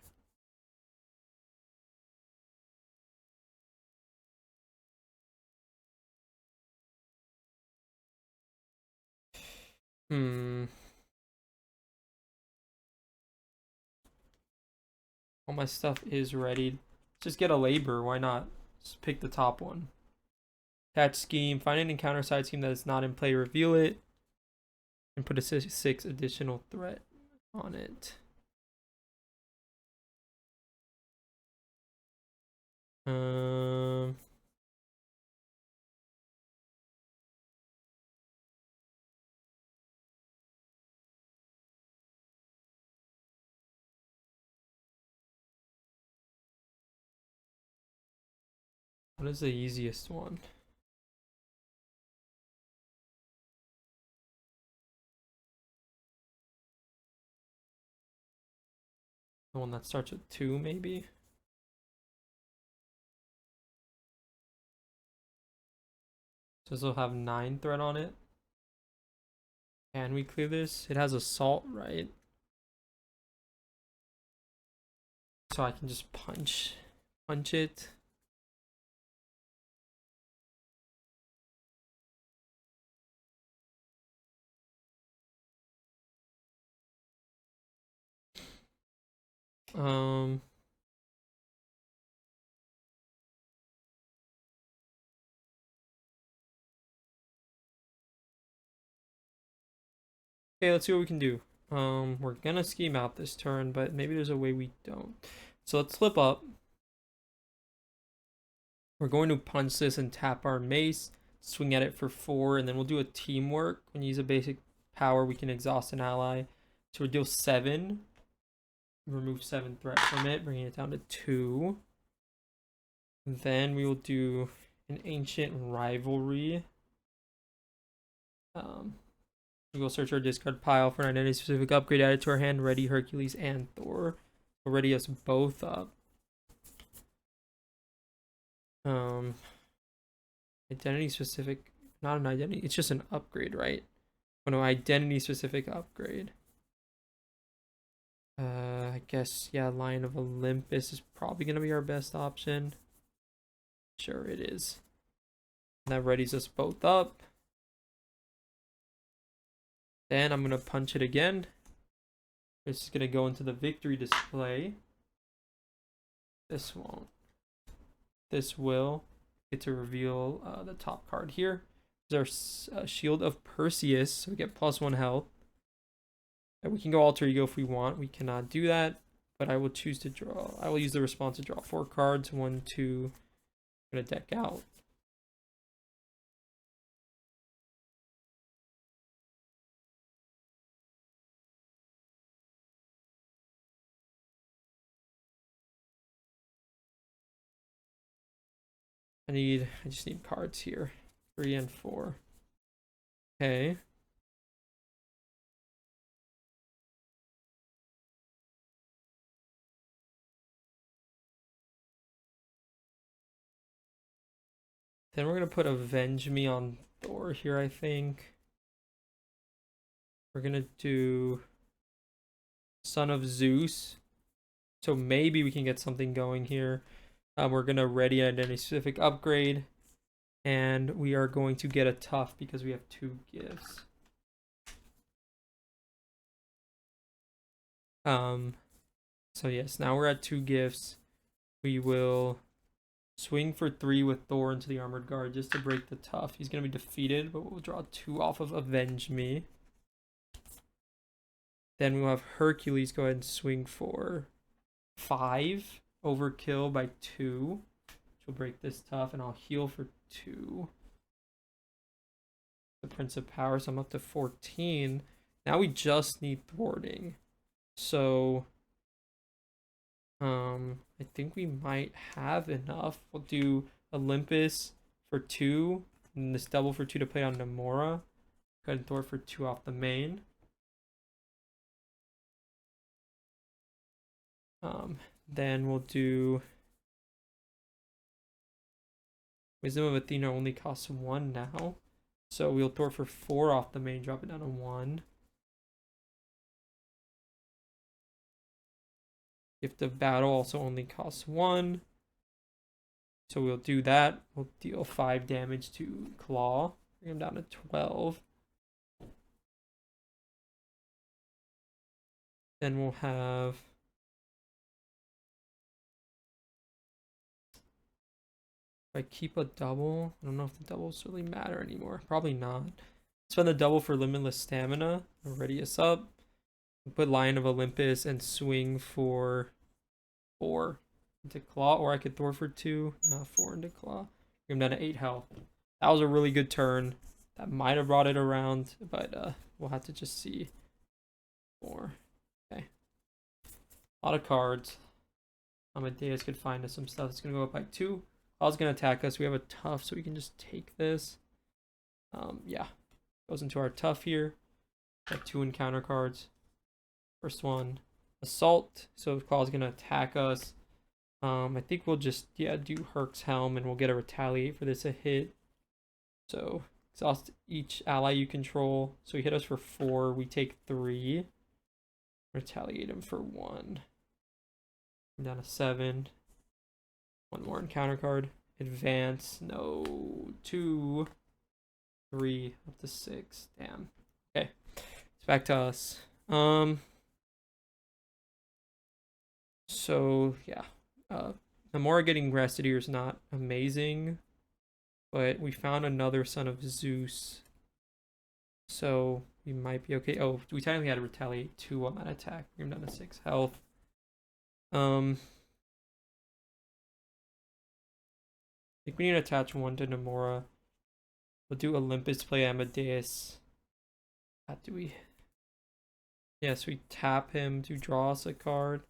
All my stuff is ready. Just get a labor, why not? Just pick the top one. Attach scheme, find an encounter side scheme that is not in play, reveal it, and put a 6 additional threat on it. What is the easiest one? The one that starts with 2, maybe? So this will have 9 threat on it. Can we clear this? It has assault, right? So I can just punch it. Okay, let's see what we can do. We're gonna scheme out this turn, but maybe there's a way we don't. So let's flip up. We're going to punch this and tap our mace, swing at it for 4, and then we'll do a teamwork. When you use a basic power, we can exhaust an ally. So we'll deal 7. Remove 7 threat from it, bringing it down to 2. Then we will do an ancient rivalry. We will search our discard pile for an identity specific upgrade added to our hand. Ready Hercules and Thor. We'll ready us both up. Identity specific, not an identity, it's just an upgrade, right? Oh no, identity specific upgrade. I guess, yeah, Lion of Olympus is probably gonna be our best option. Sure it is. And that readies us both up. Then I'm gonna punch it again. This is gonna go into the victory display. This won't. This will get to reveal the top card here. There's our Shield of Perseus, so we get +1 health. And we can go alter ego if we want. We cannot do that, but I will choose to draw. I will use the response to draw 4 cards. 1, 2. I'm gonna deck out. I just need cards here. 3 and 4. Okay. Then we're gonna put Avenge Me on Thor here, I think. We're gonna do Son of Zeus. So maybe we can get something going here. We're gonna ready an identity specific upgrade. And we are going to get a tough because we have 2 gifts. So yes, now we're at 2 gifts. We will swing for 3 with Thor into the Armored Guard just to break the tough. He's gonna be defeated, but we'll draw 2 off of Avenge Me. Then we'll have Hercules go ahead and swing for 5. Overkill by 2. Which will break this tough, and I'll heal for 2. The Prince of Power, so I'm up to 14. Now we just need thwarting. So I think we might have enough. We'll do Olympus for 2, and this double for 2 to play on Namora. Go ahead and thwart for 2 off the main. Then we'll do Wisdom of Athena only costs 1 now. So we'll thwart for 4 off the main, drop it down to 1. Gift of Battle also only costs 1. So we'll do that. We'll deal 5 damage to Klaw. Bring him down to 12. Then we'll have if I keep a double, I don't know if the doubles really matter anymore. Probably not. Spend the double for Limitless Stamina. Ready us up. Put Lion of Olympus and swing for 4 into Klaw, or I could thwart for 2. 4 into Klaw. Bring him down to 8 health. That was a really good turn. That might have brought it around, but we'll have to just see more. Okay. A lot of cards. Amadeus could find us some stuff. It's gonna go up by 2. Claw's gonna attack us. We have a tough, so we can just take this. Yeah. Goes into our tough here. Got 2 encounter cards. First one, Assault. So Claw's gonna attack us. I think we'll just do Herc's Helm, and we'll get a Retaliate for this a hit. So exhaust each ally you control. So he hit us for 4. We take 3. Retaliate him for 1. I'm down to 7. One more encounter card. Advance. No. 2, 3, up to 6. Damn. Okay. It's back to us. So yeah. Namora getting rested here is not amazing. But we found another son of Zeus. So we might be okay. Oh, we technically had to retaliate 2 on that attack. We're down to 6 health. I think we need to attach 1 to Namora. We'll do Olympus, play Amadeus. How do we? Yes, we tap him to draw us a card.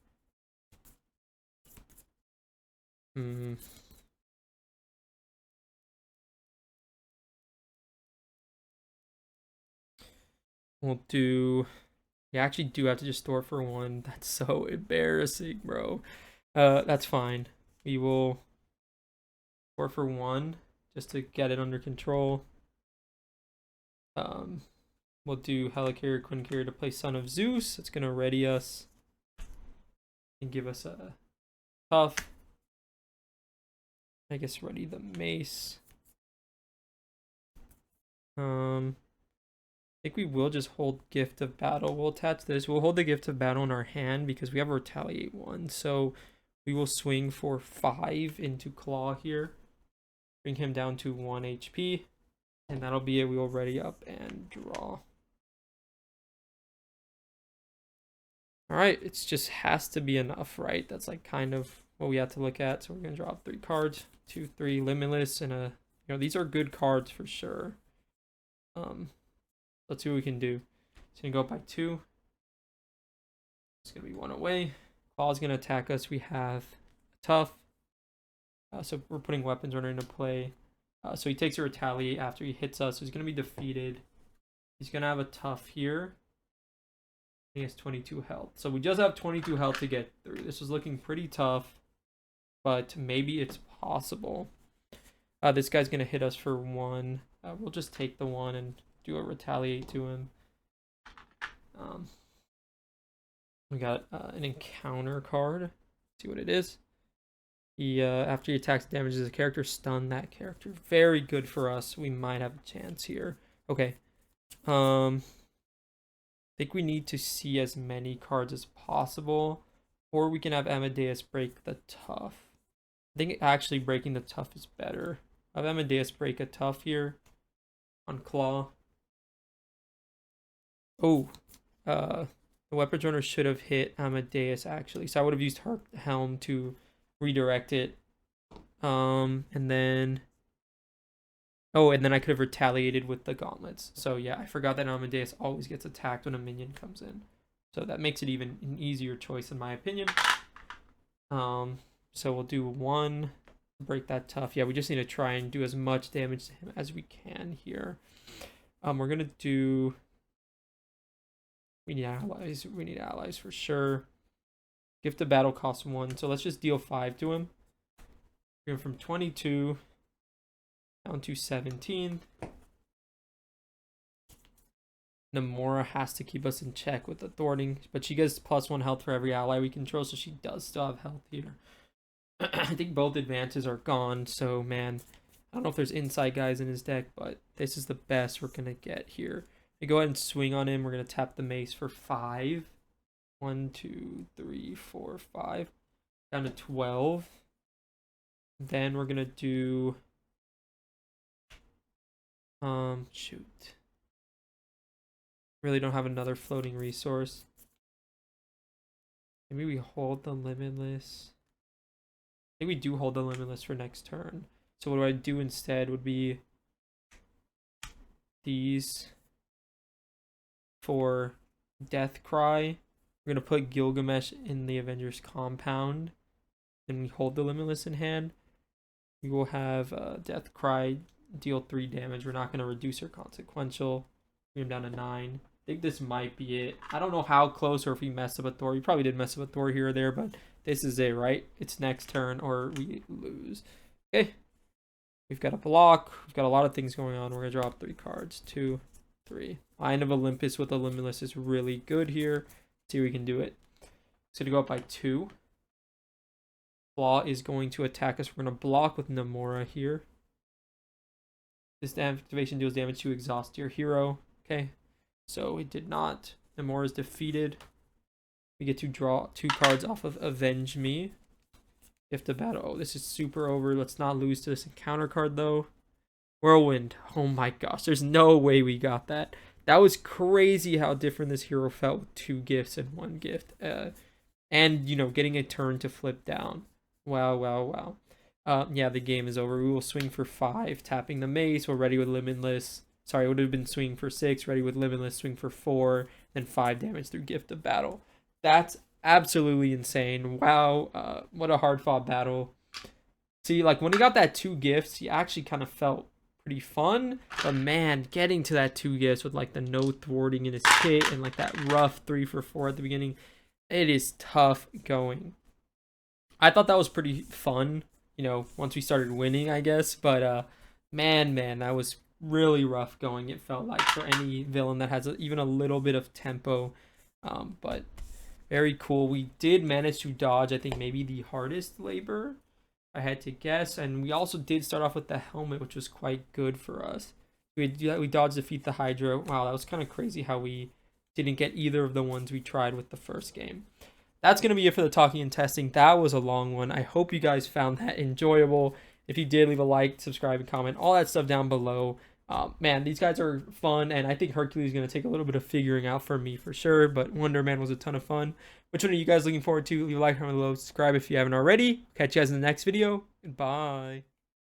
We'll do. You actually do have to just store for 1. That's so embarrassing, bro. That's fine. We will store for 1 just to get it under control. We'll do Helicarrier, Quinn Carrier to play Son of Zeus. It's gonna ready us and give us a tough. I guess ready the mace. I think we will just hold Gift of Battle. We'll attach this. We'll hold the Gift of Battle in our hand because we have a Retaliate 1. So we will swing for 5 into Klaw here. Bring him down to 1 HP. And that'll be it. We will ready up and draw. Alright, it just has to be enough, right? That's like kind of what we have to look at. So we're going to drop 3 cards. 2, 3, Limitless, and these are good cards for sure. Let's see what we can do. It's going to go up by 2. It's going to be 1 away. Klaw's going to attack us. We have Tough. So we're putting Weapons Runner into play. So he takes a Retaliate after he hits us. So he's going to be defeated. He's going to have a Tough here. He has 22 health. So we just have 22 health to get through. This was looking pretty tough, but maybe it's possible. This guy's going to hit us for 1. We'll just take the 1 and do a Retaliate to him. We got an encounter card. Let's see what it is. He after he attacks, damages a character, stun that character. Very good for us. We might have a chance here. Okay. I think we need to see as many cards as possible, or we can have Amadeus break the Tough. I think actually breaking the Tough is better. Have Amadeus break a Tough here on Klaw. Oh, the Weapons Runner should have hit Amadeus actually, so I would have used her Helm to redirect it. And then I could have retaliated with the gauntlets. So yeah, I forgot that Amadeus always gets attacked when a minion comes in. So that makes it even an easier choice in my opinion. So we'll do 1, break that Tough. Yeah, we just need to try and do as much damage to him as we can here. We're gonna do. We need allies. We need allies for sure. Gift of Battle costs 1, so let's just deal 5 to him. We're going from 22 down to 17. Namora has to keep us in check with the thwarting, but she gets +1 health for every ally we control, so she does still have health here. I think both advances are gone, so man, I don't know if there's inside guys in his deck, but this is the best we're going to get here. We go ahead and swing on him. We're going to tap the mace for 5. 1, 2, 3, 4, 5. Down to 12. Then we're going to do... shoot. Really don't have another floating resource. Maybe we hold the Limitless. I think we do hold the Limitless for next turn. So what do I do instead would be these for Death Cry. We're going to put Gilgamesh in the Avengers compound. And we hold the Limitless in hand. We will have Death Cry deal 3 damage. We're not going to reduce her consequential. Bring him down to 9. I think this might be it. I don't know how close or if we messed up a Thor. We probably did mess up a Thor here or there, but this is it, right? It's next turn or we lose. Okay. We've got a block. We've got a lot of things going on. We're going to drop 3 cards. 2, 3. Lion of Olympus with a Limitless is really good here. Let's see if we can do it. It's going to go up by 2. Klaw is going to attack us. We're going to block with Namora here. This activation deals damage to exhaust your hero. Okay, so it did not. Namora is defeated. We get to draw 2 cards off of Avenge Me. Gift of Battle. Oh, this is super over. Let's not lose to this encounter card, though. Whirlwind. Oh my gosh, there's no way we got that. That was crazy how different this hero felt with 2 gifts and 1 gift. And, you know, getting a turn to flip down. Wow, wow, wow. Yeah, the game is over. We will swing for 5, tapping the mace. We're ready with Limitless. Sorry, it would have been swinging for 6, ready with Limitless, swing for 4, then 5 damage through Gift of Battle. That's absolutely insane. Wow, what a hard-fought battle. See, like, when he got that 2 gifts, he actually kind of felt pretty fun. But, man, getting to that 2 gifts with, like, the no thwarting in his kit and, like, that rough 3 for 4 at the beginning, it is tough going. I thought that was pretty fun, you know, once we started winning, I guess. But, man, that was really rough going, it felt like, for any villain that has even a little bit of tempo. But very cool. We did manage to dodge, I think, maybe the hardest labor, I had to guess. And we also did start off with the helmet, which was quite good for us. We dodged Defeat the Hydra. Wow, that was kind of crazy how we didn't get either of the ones we tried with the first game. That's going to be it for the talking and testing. That was a long one. I hope you guys found that enjoyable. If you did, leave a like, subscribe, and comment. All that stuff down below. Man, these guys are fun, and I think Hercules is going to take a little bit of figuring out for me for sure, but Wonder Man was a ton of fun. Which one are you guys looking forward to? Leave a like, comment below, subscribe if you haven't already. Catch you guys in the next video. Goodbye.